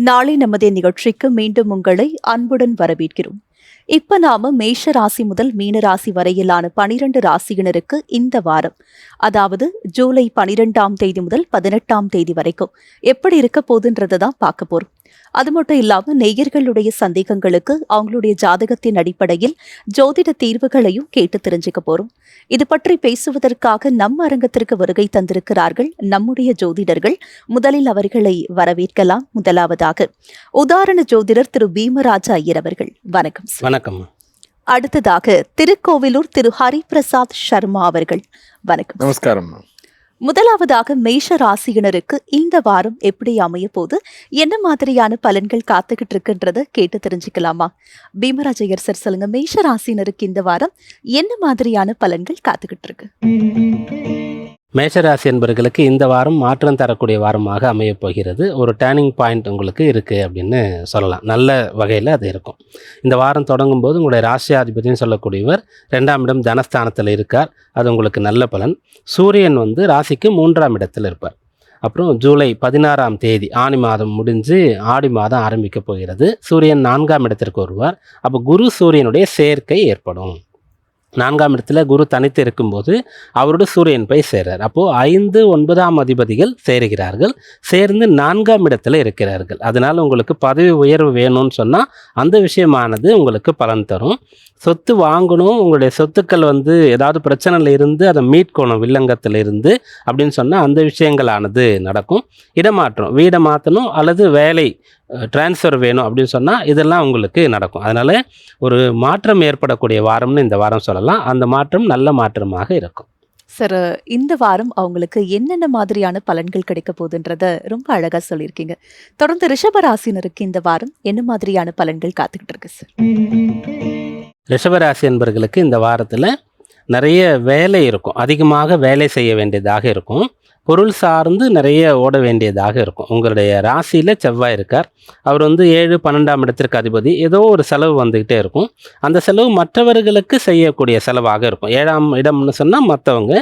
நாளை நமது நிகழ்ச்சிக்கு மீண்டும் உங்களை அன்புடன் வரவேற்கிறோம். இப்ப நாம மேஷ ராசி முதல் மீன ராசி வரையிலான 12 ராசியினருக்கு இந்த வாரம், அதாவது ஜூலை 12ஆம் தேதி முதல் 18ஆம் தேதி வரைக்கும் எப்படி இருக்க போகுதுன்றதை தான் பார்க்க போறோம். அது மட்டும் இல்லாம நேயர்களுடைய சந்தேகங்களுக்கு அவங்களுடைய ஜாதகத்தின் அடிப்படையில் ஜோதிட தீர்வுகளையும் கேட்டு தெரிஞ்சுக்க போறோம். இது பற்றி பேசுவதற்காக நம்ம அரங்கத்திற்கு வருகை தந்திருக்கிறார்கள் நம்முடைய ஜோதிடர்கள். முதலில் அவர்களை வரவேற்கலாம். முதலாவதாக உதாரண ஜோதிடர் திரு பீமராஜ ஐயர் அவர்கள், வணக்கம். வணக்கம். அடுத்ததாக திருக்கோவிலூர் திரு ஹரிபிரசாத் சர்மா அவர்கள், வணக்கம். நமஸ்காரம். முதலாவதாக மேஷ ராசியினருக்கு இந்த வாரம் எப்படி அமைய போது, என்ன மாதிரியான பலன்கள் காத்துக்கிட்டு இருக்குன்றத கேட்டு தெரிஞ்சுக்கலாமா? பீமராஜையர் சார் சொல்லுங்க, மேஷ ராசியினருக்கு இந்த வாரம் என்ன மாதிரியான பலன்கள் காத்துக்கிட்டு இருக்கு? மேஷராசி என்பவர்களுக்கு இந்த வாரம் மாற்றம் தரக்கூடிய வாரமாக அமையப் போகிறது. ஒரு டேர்னிங் பாயிண்ட் உங்களுக்கு இருக்குது அப்படின்னு சொல்லலாம். நல்ல வகையில் அது இருக்கும். இந்த வாரம் தொடங்கும் போது உங்களுடைய ராசியாதிபதினு சொல்லக்கூடியவர் 2ஆம் இடம் தனஸ்தானத்தில் இருக்கார். அது உங்களுக்கு நல்ல பலன். சூரியன் ராசிக்கு 3ஆம் இடத்தில் இருப்பார். அப்புறம் ஜூலை 16ஆம் தேதி ஆனி மாதம் முடிஞ்சு ஆடி மாதம் ஆரம்பிக்க போகிறது. சூரியன் 4ஆம் இடத்திற்கு வருவார். அப்போ குரு சூரியனுடைய சேர்க்கை ஏற்படும். 4ஆம் இடத்துல குரு தனித்து இருக்கும்போது அவரோட சூரியன் போய் சேர்றார். அப்போது 5, 9ஆம் அதிபதிகள் சேருகிறார்கள். சேர்ந்து 4ஆம் இடத்துல இருக்கிறார்கள். அதனால் உங்களுக்கு பதவி உயர்வு வேணும்னு சொன்னால் அந்த விஷயமானது உங்களுக்கு பலன் தரும். சொத்து வாங்கணும், உங்களுடைய சொத்துக்கள் ஏதாவது பிரச்சனையில் இருந்து அதை மீட்கணும் வில்லங்கத்தில் இருந்து அப்படின்னு சொன்னால் அந்த விஷயங்களானது நடக்கும். இடமாற்றம், வீடை மாற்றணும் அல்லது வேலை டிரான்ஸ்ஃபர் வேணும் அப்படின்னு சொன்னால் இதெல்லாம் உங்களுக்கு நடக்கும். அதனால் ஒரு மாற்றம் ஏற்படக்கூடிய வாரம்னு இந்த வாரம் சொல்லலாம். அந்த மாற்றம் நல்ல மாற்றமாக இருக்கும். சார், இந்த வாரம் அவங்களுக்கு என்னென்ன மாதிரியான பலன்கள் கிடைக்க போகுதுன்றத ரொம்ப அழகா சொல்லியிருக்கீங்க. தொடர்ந்து ரிஷபராசினருக்கு இந்த வாரம் என்ன மாதிரியான பலன்கள் காத்துக்கிட்டு இருக்கு சார்? ரிஷபராசி என்பவர்களுக்கு இந்த வாரத்தில் நிறைய வேலை இருக்கும். அதிகமாக வேலை செய்ய வேண்டியதாக இருக்கும். பொருள் சார்ந்து நிறைய ஓட வேண்டியதாக இருக்கும். உங்களுடைய ராசியில் செவ்வாய் இருக்கார். அவர் 7, 12ஆம் இடத்திற்கு அதிபதி. ஏதோ ஒரு செலவு வந்துக்கிட்டே இருக்கும். அந்த செலவு மற்றவர்களுக்கு செய்யக்கூடிய செலவாக இருக்கும். 7ஆம் இடம்னு சொன்னால் மற்றவங்க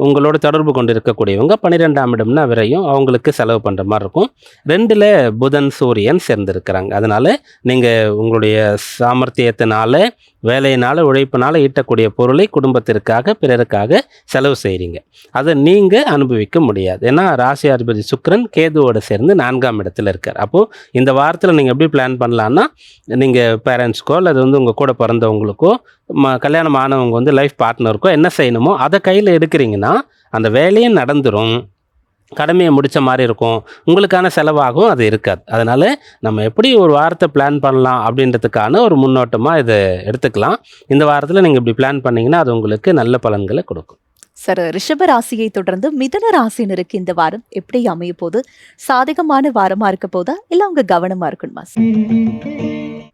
உங்களோட தொடர்பு கொண்டு இருக்கக்கூடியவங்க. 12ஆம் இடம்னா விரையும், அவங்களுக்கு செலவு பண்ணுற மாதிரி இருக்கும். 2ல் புதன் சூரியன் சேர்ந்துருக்கிறாங்க. அதனால் நீங்கள் உங்களுடைய சாமர்த்தியத்தினால, வேலையினால், உழைப்பினால் ஈட்டக்கூடிய பொருளை குடும்பத்திற்காக, பிறருக்காக செலவு செய்கிறீங்க. அதை நீங்கள் அனுபவிக்க முடியாது. ஏன்னா ராசி அதிபதி சுக்கிரன் கேதுவோடு சேர்ந்து 4ஆம் இடத்துல இருக்கார். அப்போது இந்த வாரத்தில் நீங்கள் எப்படி பிளான் பண்ணலான்னா, நீங்கள் பேரண்ட்ஸ்க்கோ அல்லது உங்கள் கூட பிறந்தவங்களுக்கோ கல்யாணம் ஆனவங்க லைஃப் பார்ட்னருக்கோ என்ன செய்யணுமோ அதை கையில் எடுக்கிறீங்கன்னா அந்த வேலையும் நடந்துடும், கடமையை முடித்த மாதிரி இருக்கும், உங்களுக்கான செலவாகவும் அது இருக்காது. அதனால் நம்ம எப்படி ஒரு வாரத்தை பிளான் பண்ணலாம் அப்படின்றதுக்கான ஒரு முன்னோட்டமாக இதை எடுத்துக்கலாம். இந்த வாரத்தில் நீங்கள் இப்படி பிளான் பண்ணிங்கன்னா அது உங்களுக்கு நல்ல பலன்களை கொடுக்கும். சார், ரிஷப ராசியை தொடர்ந்து மிதுன ராசினருக்கு இந்த வாரம் எப்படி அமைய போது? சாதகமான வாரமா இருக்க போதா இல்லை அவங்க கவனமாக இருக்கணுமா சார்?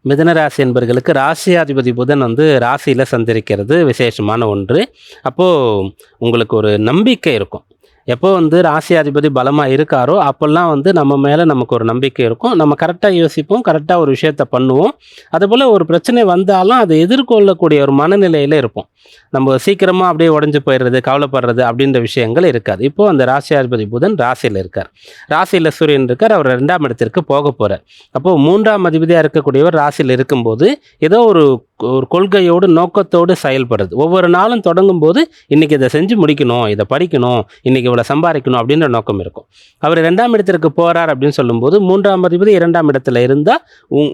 மிதுன ராசி என்பவர்களுக்கு ராசியாதிபதி புதன் ராசியில் சந்திரிக்கிறது விசேஷமான ஒன்று. அப்போது உங்களுக்கு ஒரு நம்பிக்கை இருக்கும். எப்போ ராசியாதிபதி பலமாக இருக்காரோ அப்போல்லாம் நம்ம மேலே நமக்கு ஒரு நம்பிக்கை இருக்கும். நம்ம கரெக்டாக யோசிப்போம், கரெக்டாக ஒரு விஷயத்தை பண்ணுவோம். அதுபோல் ஒரு பிரச்சனை வந்தாலும் அதை எதிர்கொள்ளக்கூடிய ஒரு மனநிலையில் இருப்போம். நம்ம சீக்கிரமாக அப்படியே உடஞ்சி போயிடுறது, கவலைப்படுறது அப்படின்ற விஷயங்கள் இருக்காது. இப்போது அந்த ராசியாதிபதி புதன் ராசியில் இருக்கார். ராசியில் சூரியன் இருக்கார். அவர் 2ஆம் இடத்திற்கு போக போகிறார். அப்போது 3ஆம் அதிபதியாக இருக்கக்கூடியவர் ராசியில் இருக்கும்போது ஏதோ ஒரு கொள்கையோடு நோக்கத்தோடு செயல்படுறது. ஒவ்வொரு நாளும் தொடங்கும் போது இன்றைக்கி இதை செஞ்சு முடிக்கணும், இதை படிக்கணும், இன்றைக்கி இவ்வளோ சம்பாதிக்கணும் அப்படின்ற நோக்கம் இருக்கும். அவர் 2ஆம் இடத்திற்கு போகிறார் அப்படின்னு சொல்லும்போது 3ஆம் அதிபதி 2ஆம் இடத்துல இருந்தால்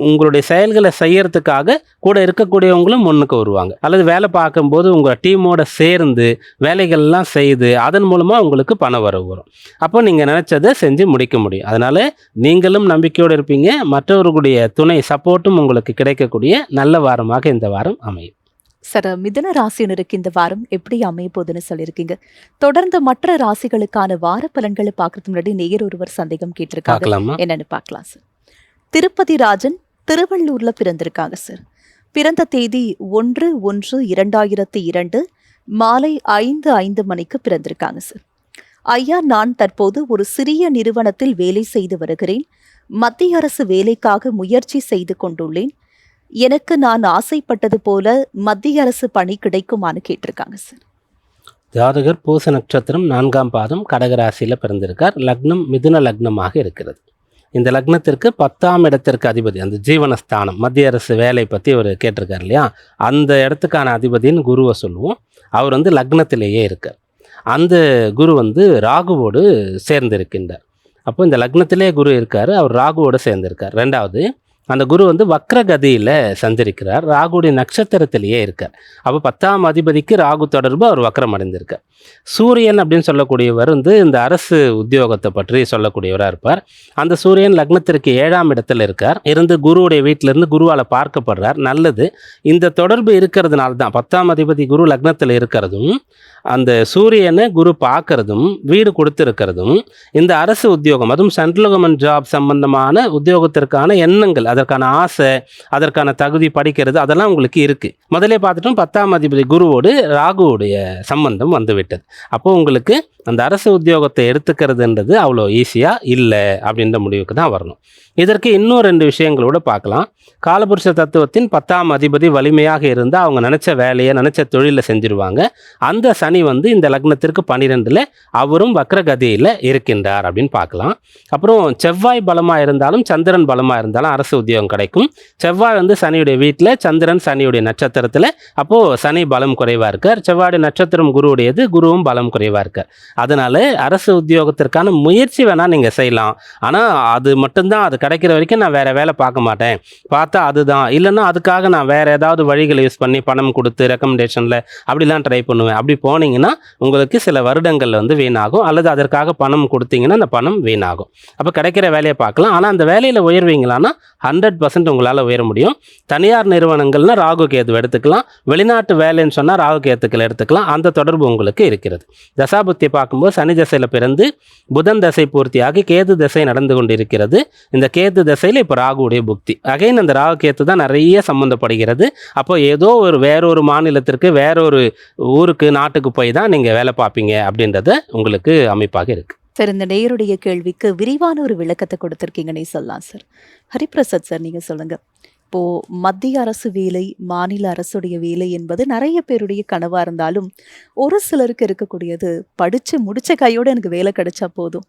உங்களுடைய செயல்களை செய்யறதுக்காக கூட இருக்கக்கூடியவங்களும் முன்னுக்கு வருவாங்க. அல்லது வேலை பார்க்கும்போது உங்கள் டீமோட சேர்ந்து வேலைகள்லாம் செய்து அதன் மூலமாக உங்களுக்கு பண வரவு வரும். அப்போ நீங்கள் நினச்சதை செஞ்சு முடிக்க முடியும். அதனால் நீங்களும் நம்பிக்கையோடு இருப்பீங்க. மற்றவர்களுடைய துணை சப்போர்ட்டும் உங்களுக்கு கிடைக்கக்கூடிய நல்ல வாரமாக இந்த வாரம் அமையும். சார், மிதுன ராசினருக்கு இந்த வாரம் எப்படி அமைய போகுதுன்னு சொல்லியிருக்கீங்க. தொடர்ந்து மற்ற ராசிகளுக்கான வார பலன்களை பார்க்கறதுக்கு முன்னாடி நேயர் ஒருவர் சந்தேகம் கேட்டிருக்காங்க. என்னன்னு பார்க்கலாம் சார். திருப்பதி ராஜன் திருவள்ளூர்ல பிறந்திருக்காங்க சார். பிறந்த தேதி 1/1/2002 மாலை 5:05 மணிக்கு பிறந்திருக்காங்க சார். ஐயா, நான் தற்போது ஒரு சிறிய நிறுவனத்தில் வேலை செய்து வருகிறேன். மத்திய அரசு வேலைக்காக முயற்சி செய்து கொண்டுள்ளேன். எனக்கு நான் ஆசைப்பட்டது போல மத்திய அரசு பணி கிடைக்குமான்னு கேட்டிருக்காங்க சார். ஜாதகர் பூச நட்சத்திரம் 4ஆம் பாதம் கடகராசியில் பிறந்திருக்கார். லக்னம் மிதுன லக்னமாக இருக்கிறது. இந்த லக்னத்திற்கு 10ஆம் இடத்திற்கு அதிபதி, அந்த ஜீவனஸ்தானம், மத்திய அரசு வேலை பற்றி அவர் கேட்டிருக்கார் இல்லையா, அந்த இடத்துக்கான அதிபதின்னு குருவை சொல்லுவோம். அவர் வந்து லக்னத்திலேயே இருக்கார். அந்த குரு வந்து ராகுவோடு சேர்ந்திருக்கின்றார். அப்போ இந்த லக்னத்திலே குரு இருக்கார், அவர் ராகுவோடு சேர்ந்திருக்கார். ரெண்டாவது, அந்த குரு வந்து வக்ரகதியில் சஞ்சரிக்கிறார், ராகுடைய நட்சத்திரத்திலேயே இருக்கார். அப்போ 10ஆம் அதிபதிக்கு ராகு தொடர்பு, அவர் வக்ரம் அடைந்திருக்கார். சூரியன் அப்படின்னு சொல்லக்கூடியவர் வந்து இந்த அரசு உத்தியோகத்தை பற்றி சொல்லக்கூடியவராக இருப்பார். அந்த சூரியன் லக்னத்திற்கு 7ஆம் இடத்துல இருக்கார், இருந்து குருவுடைய வீட்டிலிருந்து குருவால் பார்க்கப்படுறார். நல்லது. இந்த தொடர்பு இருக்கிறதுனால தான் 10ஆம் அதிபதி குரு லக்னத்தில் இருக்கிறதும், அந்த சூரியனை குரு பார்க்கறதும், வீடு கொடுத்துருக்கிறதும், இந்த அரசு உத்தியோகம், அதுவும் சென்ட்ரல் கவர்மெண்ட் ஜாப் சம்பந்தமான உத்தியோகத்திற்கான எண்ணங்கள், அதற்கான ஆசை, அதற்கான தகுதி, படிக்கிறது, அதெல்லாம் உங்களுக்கு இருக்குது. முதலே பார்த்துட்டோம், 10ஆம் அதிபதி குருவோடு ராகுவுடைய சம்பந்தம் வந்துவிட்டது. அப்போ உங்களுக்கு அந்த அரசு உத்தியோகத்தை எடுத்துக்கிறதுன்றது அவ்வளோ ஈஸியாக இல்லை அப்படின்ற முடிவுக்கு தான் வரணும். இதற்கு இன்னும் 2 விஷயங்களோட பார்க்கலாம். காலபுருஷ தத்துவத்தின் 10ஆம் அதிபதி வலிமையாக இருந்தால் அவங்க நினச்ச வேலையை, நினச்ச தொழிலை செஞ்சுருவாங்க. அந்த சனி வந்து இந்த லக்னத்திற்கு 12ல் அவரும் வக்ரகதியில் இருக்கின்றார் அப்படின்னு பார்க்கலாம். அப்புறம் செவ்வாய் பலமாக இருந்தாலும் சந்திரன் பலமாக இருந்தாலும் அரசு உத்தியோகம் கிடைக்கும். செவ்வாய் வந்து சனியுடைய வீட்டில், சந்திரன் சனியுடைய நட்சத்திரத்தில். அப்போது சனி பலம் குறைவாக இருக்கார். செவ்வாயுடைய நட்சத்திரம் குருவுடையது, குருவும் பலம் குறைவாக இருக்கார். அதனால் அரசு உத்தியோகத்திற்கான முயற்சி வேணால் நீங்கள் செய்யலாம். ஆனால் அது மட்டும்தான், அது கிடைக்கிற வரைக்கும் நான் வேறு வேலை பார்க்க மாட்டேன், பார்த்தா அதுதான், இல்லைன்னா அதுக்காக நான் வேறு ஏதாவது வழிகளை யூஸ் பண்ணி பணம் கொடுத்து ரெக்கமெண்டேஷனில் அப்படிலாம் ட்ரை பண்ணுவேன். அப்படி போனீங்கன்னா உங்களுக்கு சில வருடங்கள் வந்து வீணாகும், அல்லது அதற்காக பணம் கொடுத்தீங்கன்னா அந்த பணம் வீணாகும். அப்போ கிடைக்கிற வேலையை பார்க்கலாம். ஆனால் அந்த வேலையில் உயர்வீங்களான்னா 100% உங்களால் உயர முடியும். தனியார் நிறுவனங்கள்னால் ராகு கேது எடுத்துக்கலாம், வெளிநாட்டு வேலைன்னு சொன்னால் ராகு கேத்துக்கள் எடுத்துக்கலாம். அந்த தொடர்பு உங்களுக்கு இருக்கிறது. தசாபுத்தியை பார்க்கும்போது சனி தசையில் பிறந்து புதன் தசை பூர்த்தியாகி கேது தசை நடந்து கொண்டு இருக்கிறது. இந்த கேது தசையில் இப்போ ராகுடைய புக்தி, அகைன் அந்த ராகு கேத்து தான் நிறைய சம்மந்தப்படுகிறது. அப்போ ஏதோ வேறொரு மாநிலத்திற்கு, வேறொரு ஊருக்கு, நாட்டுக்கு போய் தான் நீங்கள் வேலை பார்ப்பீங்க அப்படின்றத உங்களுக்கு அமைப்பாக இருக்குது. சார், இந்த நேயருடைய கேள்விக்கு விரிவான ஒரு விளக்கத்தை கொடுத்துருக்கீங்கன்னே சொல்லலாம் சார். ஹரிபிரசாத் சார், நீங்கள் சொல்லுங்கள். இப்போது மத்திய அரசு வேலை, மாநில அரசுடைய வேலை என்பது நிறைய பேருடைய கனவாக இருந்தாலும் ஒரு சிலருக்கு இருக்கக்கூடியது படித்து முடித்த கையோடு எனக்கு வேலை கிடைச்சா போதும்,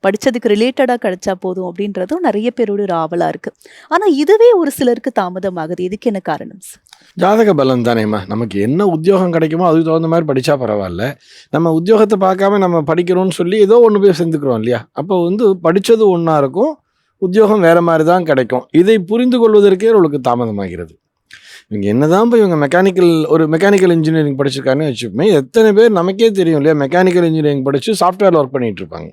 படித்ததுக்கு ரிலேட்டடாக கிடைச்சா போதும் அப்படின்றதும் நிறைய பேரோட ஒரு ஆவலாக இருக்குது. ஆனால் இதுவே ஒரு சிலருக்கு தாமதமாகுது. இதுக்கு என்ன காரணம் சார்? ஜாதக பலம் தானேம்மா. நமக்கு என்ன உத்தியோகம் கிடைக்குமோ அதுக்கு தகுந்த மாதிரி படித்தா பரவாயில்ல. நம்ம உத்தியோகத்தை பார்க்காம நம்ம படிக்கிறோம்னு சொல்லி ஏதோ ஒன்று போய் செஞ்சுக்கிறோம் இல்லையா? அப்போ வந்து படித்தது ஒன்றா இருக்கும், உத்தியோகம் வேறு மாதிரி தான் கிடைக்கும். இதை புரிந்து கொள்வதற்கே அவளுக்கு தாமதமாகிறது. இவங்க என்னதான் போய் இவங்க மெக்கானிக்கல் இன்ஜினியரிங் படிச்சிருக்காருன்னு வச்சுப்போமே, எத்தனை பேர் நமக்கே தெரியும் இல்லையா, மெக்கானிக்கல் இன்ஜினியரிங் படித்து சாஃப்ட்வேர் ஒர்க் பண்ணிகிட்டு இருப்பாங்க.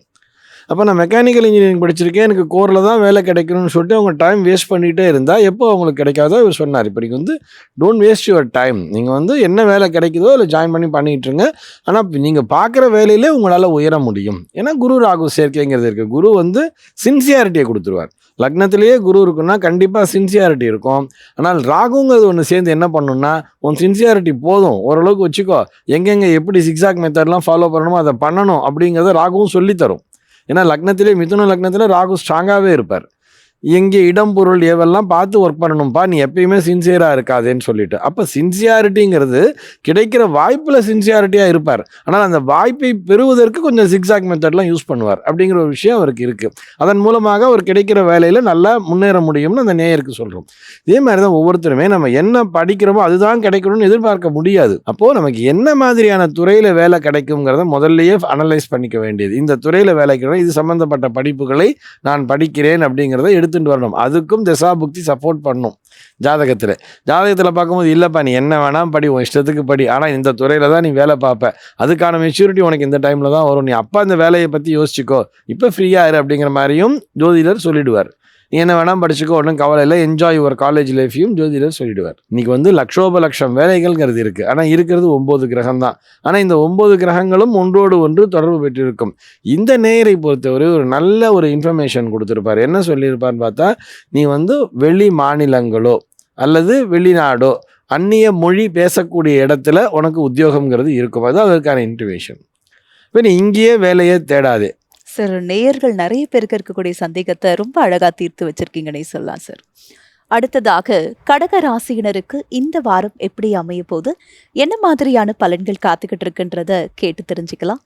அப்போ நான் மெக்கானிக்கல் இன்ஜினியரிங் படிச்சிருக்கேன், எனக்கு கோரில் தான் வேலை கிடைக்கணும்னு சொல்லிட்டு அவங்க டைம் வேஸ்ட் பண்ணிகிட்டே இருந்தால் எப்போ அவங்களுக்கு கிடைக்காதோ இவர் சொன்னார். இப்போ நீங்கள் வந்து டோன்ட் வேஸ்ட் யுவர் டைம், நீங்கள் வந்து என்ன வேலை கிடைக்குதோ அதில் ஜாயின் பண்ணிட்டுருங்க. ஆனால் நீங்கள் பார்க்குற வேலையிலே உங்களால் உயர முடியும். ஏன்னா குரு ராகு சேர்க்கைங்கிறது இருக்குது. குரு வந்து சின்சியாரிட்டியை கொடுத்துருவார். லக்னத்திலேயே குரு இருக்குன்னா கண்டிப்பாக சின்சியாரிட்டி இருக்கும். ஆனால் ராகுங்கிறது ஒன்று சேர்ந்து என்ன பண்ணணும்னா, உன் சின்சியாரிட்டி போதும், ஓரளவுக்கு வச்சுக்கோ, எங்கெங்கே எப்படி சிக்ஸாக் மெத்தட்லாம் ஃபாலோ பண்ணணுமோ அதை பண்ணணும் அப்படிங்கிறத ராகுவும் சொல்லித்தரும். ஏன்னா லக்னத்திலே, மிதுன லக்னத்தில் ராகு ஸ்ட்ராங்காகவே இருப்பார். எங்கே இடம் பொருள் ஏவெல்லாம் பார்த்து ஒர்க் பண்ணணும்ப்பா, நீ எப்பயுமே சின்சியராக இருக்காதேன்னு சொல்லிட்டு. அப்போ சின்சியாரிட்டிங்கிறது கிடைக்கிற வாய்ப்பில் சின்சியாரிட்டியாக இருப்பார். ஆனால் அந்த வாய்ப்பை பெறுவதற்கு கொஞ்சம் சிக்ஸாக் மெத்தட்லாம் யூஸ் பண்ணுவார் அப்படிங்கிற ஒரு விஷயம் அவருக்கு இருக்குது. அதன் மூலமாக அவர் கிடைக்கிற வேலையில் நல்லா முன்னேற முடியும்னு அந்த நேயருக்கு சொல்கிறோம். இதே மாதிரி தான் ஒவ்வொருத்தருமே நம்ம என்ன படிக்கிறோமோ அதுதான் கிடைக்கணும்னு எதிர்பார்க்க முடியாது. அப்போது நமக்கு என்ன மாதிரியான துறையில் வேலை கிடைக்குங்கிறத முதல்லையே அனலைஸ் பண்ணிக்க வேண்டியது. இந்த துறையில் வேலை கிடைக்கும், இது சம்மந்தப்பட்ட படிப்புகளை நான் படிக்கிறேன் அப்படிங்கிறத எடுத்துட்டு வரணும். அதுக்கும் தசாபுக்தி சப்போர்ட் பண்ணும். ஜாதகத்தில் பார்க்கும்போது இல்லைப்பா நீ என்ன வேணாம் படி, உன் இஷ்டத்துக்கு படி, ஆனால் இந்த துறையில் தான் நீ வேலை பார்ப்ப, அதுக்கான மெச்சூரிட்டி உனக்கு இந்த டைமில் தான் வரும், நீ அப்பா அந்த வேலையை பற்றி யோசிச்சுக்கோ, இப்போ ஃப்ரீயாக இரு அப்படிங்கிற மாதிரியும் ஜோதிடர் சொல்லிடுவார். நீ என்ன வேணாம் படிச்சுக்கோ, ஒன்றும் கவலை இல்லை, என்ஜாய் யுவர் காலேஜ் லைஃபையும் ஜோதிடர் சொல்லிடுவார். இன்றைக்கி வந்து லட்சோபலட்சம் வேலைகள்ங்கிறது இருக்குது. ஆனால் இருக்கிறது 9 கிரகம் தான். ஆனால் இந்த 9 கிரகங்களும் ஒன்றோடு ஒன்று தொடர்பு பெற்றிருக்கும். இந்த நேயரை பொறுத்தவரை ஒரு நல்ல ஒரு இன்ஃபர்மேஷன் கொடுத்துருப்பார். என்ன சொல்லியிருப்பார்னு பார்த்தா, நீ வந்து வெளி மாநிலங்களோ அல்லது வெளிநாடோ அந்நிய மொழி பேசக்கூடிய இடத்துல உனக்கு உத்தியோகம்ங்கிறது இருக்கும். அது அதற்கான இன்டிமேஷன். இப்போ நீ இங்கேயே வேலையே தேடாதே சார். நேயர்கள் நிறைய பேருக்கு இருக்கக்கூடிய சந்தேகத்தை ரொம்ப அழகா தீர்த்து வச்சிருக்கீங்கன்னே சொல்லலாம் சார். அடுத்ததாக கடக ராசியினருக்கு இந்த வாரம் எப்படி அமைய போது, என்ன மாதிரியான பலன்கள் காத்துக்கிட்டு இருக்குன்றத கேட்டு தெரிஞ்சுக்கலாம்.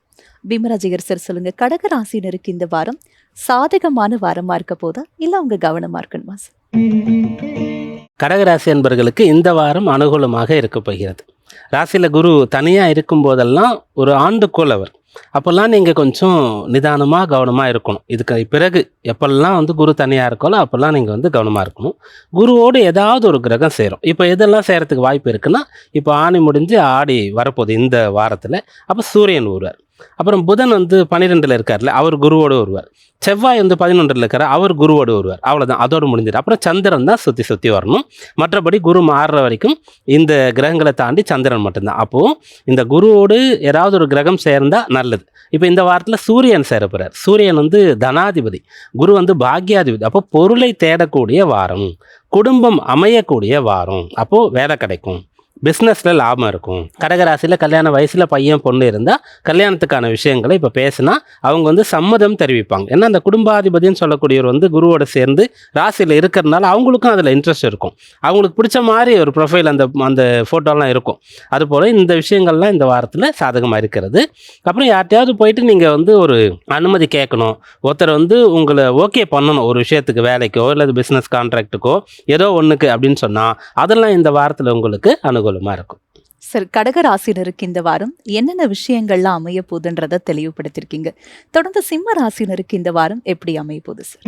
பீமராஜிகர் சார் சொல்லுங்க, கடக ராசியினருக்கு இந்த வாரம் சாதகமான வாரமா இருக்க போதா இல்ல அவங்க கவனமா இருக்கணுமா சார்? கடகராசி என்பர்களுக்கு இந்த வாரம் அனுகூலமாக இருக்க போகிறது. ராசியில் குரு தனியாக இருக்கும் போதெல்லாம் ஒரு ஆண்டுக்கோள் அவர். அப்போல்லாம் நீங்கள் கொஞ்சம் நிதானமாக கவனமாக இருக்கணும். இதுக்கு பிறகு எப்பெல்லாம் வந்து குரு தனியாக இருக்காலோ அப்போல்லாம் நீங்கள் வந்து கவனமாக இருக்கணும். குருவோடு ஏதாவது ஒரு கிரகம் சேரும். இப்போ எதெல்லாம் சேரத்துக்கு வாய்ப்பு இருக்குன்னா, இப்போ ஆணி முடிஞ்சு ஆடி வரப்போகுது இந்த வாரத்தில். அப்போ சூரியன் வருவார். அப்புறம் புதன் வந்து 12ல் இருக்கார்ல, அவர் குருவோடு வருவார். செவ்வாய் வந்து 11ல் இருக்கார், அவர் குருவோடு வருவார். அவ்வளோதான், அதோடு முடிஞ்சிடும். அப்புறம் சந்திரன் தான் சுற்றி சுற்றி வரணும். மற்றபடி குரு மாறுற வரைக்கும் இந்த கிரகங்களை தாண்டி சந்திரன் மட்டும்தான். அப்போது இந்த குருவோடு ஏதாவது ஒரு கிரகம் சேர்ந்தால் நல்லது. இப்போ இந்த வாரத்தில் சூரியன் சேர போகிறார். சூரியன் வந்து தனாதிபதி, குரு வந்து பாக்யாதிபதி. அப்போ பொருளை தேடக்கூடிய வாரம், குடும்பம் அமையக்கூடிய வாரம். அப்போது வேலை கிடைக்கும், பிஸ்னஸில் லாபம் இருக்கும். கடகராசியில் கல்யாண வயசில் பையன் பொண்ணு இருந்தால் கல்யாணத்துக்கான விஷயங்களை இப்போ பேசினா அவங்க வந்து சம்மதம் தெரிவிப்பாங்க. ஏன்னா அந்த குடும்பாதிபதினு சொல்லக்கூடியவர் வந்து குருவோடு சேர்ந்து ராசியில் இருக்கிறதுனால அவங்களுக்கும் அதில் இன்ட்ரெஸ்ட் இருக்கும். அவங்களுக்கு பிடிச்ச மாதிரி ஒரு ப்ரொஃபைல் அந்த ஃபோட்டோலாம் இருக்கும். அதுபோல் இந்த விஷயங்கள்லாம் இந்த வாரத்தில் சாதகமாக இருக்கிறது. அப்புறம் யார்கிட்டையாவது போயிட்டு நீங்கள் வந்து ஒரு அனுமதி கேட்கணும், ஒருத்தர் வந்து உங்களை ஓகே பண்ணணும் ஒரு விஷயத்துக்கு, வேலைக்கோ இல்லை பிஸ்னஸ் கான்ட்ராக்டுக்கோ ஏதோ ஒன்றுக்கு அப்படின்னு சொன்னால் அதெல்லாம் இந்த வாரத்தில் உங்களுக்கு அனுகூலமாக இருக்கும். சார், கடக ராசினருக்கு இந்த வாரம் என்னென்ன விஷயங்கள்லாம் அமைய போகுதுன்றதை தெளிவுபடுத்திருக்கீங்க. தொடர்ந்து சிம்ம ராசினருக்கு இந்த வாரம் எப்படி அமைய போகுது சார்?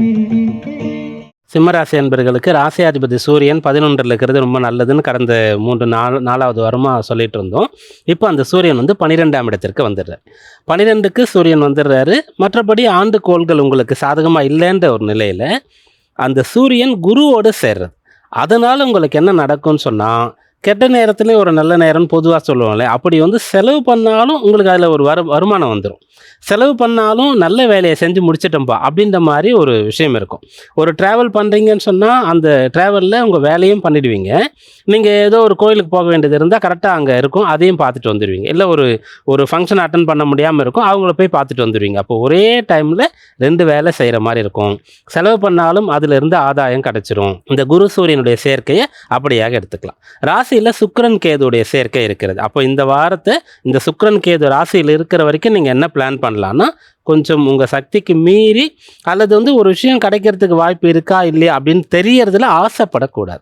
சிம்மராசி என்பர்களுக்கு ராசியாதிபதி சூரியன் 11ல் இருக்கிறது ரொம்ப நல்லதுன்னு கடந்த 4வது வாரமாக சொல்லிட்டு இருந்தோம். இப்போ அந்த சூரியன் வந்து 12ஆம் இடத்திற்கு வந்துடுறாரு. 12க்கு சூரியன் வந்துடுறாரு. மற்றபடி ஆண்டு கோள்கள் உங்களுக்கு சாதகமாக இல்லைன்ற ஒரு நிலையில் அந்த சூரியன் குருவோடு சேர்றது. அதனால் உங்களுக்கு என்ன நடக்கும்னு சொன்னால், கெட்ட நேரத்துலேயும் ஒரு நல்ல நேரம்னு பொதுவாக சொல்லுவோம்ல, அப்படி வந்து செலவு பண்ணாலும் உங்களுக்கு அதில் ஒரு வருமானம் வந்துடும். செலவு பண்ணாலும் நல்ல வேலையை செஞ்சு முடிச்சிட்டோம்ப்பா அப்படின்ற மாதிரி ஒரு விஷயம் இருக்கும். ஒரு ட்ராவல் பண்ணுறீங்கன்னு சொன்னால் அந்த ட்ராவலில் உங்கள் வேலையும் பண்ணிடுவீங்க. நீங்கள் ஏதோ ஒரு கோயிலுக்கு போக வேண்டியது இருந்தால் கரெக்டாக அங்கே இருக்கும், அதையும் பார்த்துட்டு வந்துடுவீங்க. இல்லை ஒரு ஃபங்க்ஷன் அட்டன் பண்ண முடியாமல் இருக்கும், அவங்கள போய் பார்த்துட்டு வந்துடுவீங்க. அப்போ ஒரே டைமில் 2 வேலை செய்கிற மாதிரி இருக்கும். செலவு பண்ணாலும் அதிலிருந்து ஆதாயம் கிடச்சிரும். இந்த குரு சூரியனுடைய சேர்க்கையை அப்படியாக எடுத்துக்கலாம். ராசியில் சுக்கிரன் கேதுடைய சேர்க்கை இருக்கிறது. அப்போ இந்த வாரத்தை இந்த சுக்கிரன் கேது ராசியில் இருக்கிற வரைக்கும் நீங்கள் என்ன பிளான் பண்ணலான்னா, கொஞ்சம் உங்கள் சக்திக்கு மீறி அல்லது வந்து ஒரு விஷயம் கிடைக்கிறதுக்கு வாய்ப்பு இருக்கா இல்லையா அப்படின்னு தெரியறதுல ஆசைப்படக்கூடாது.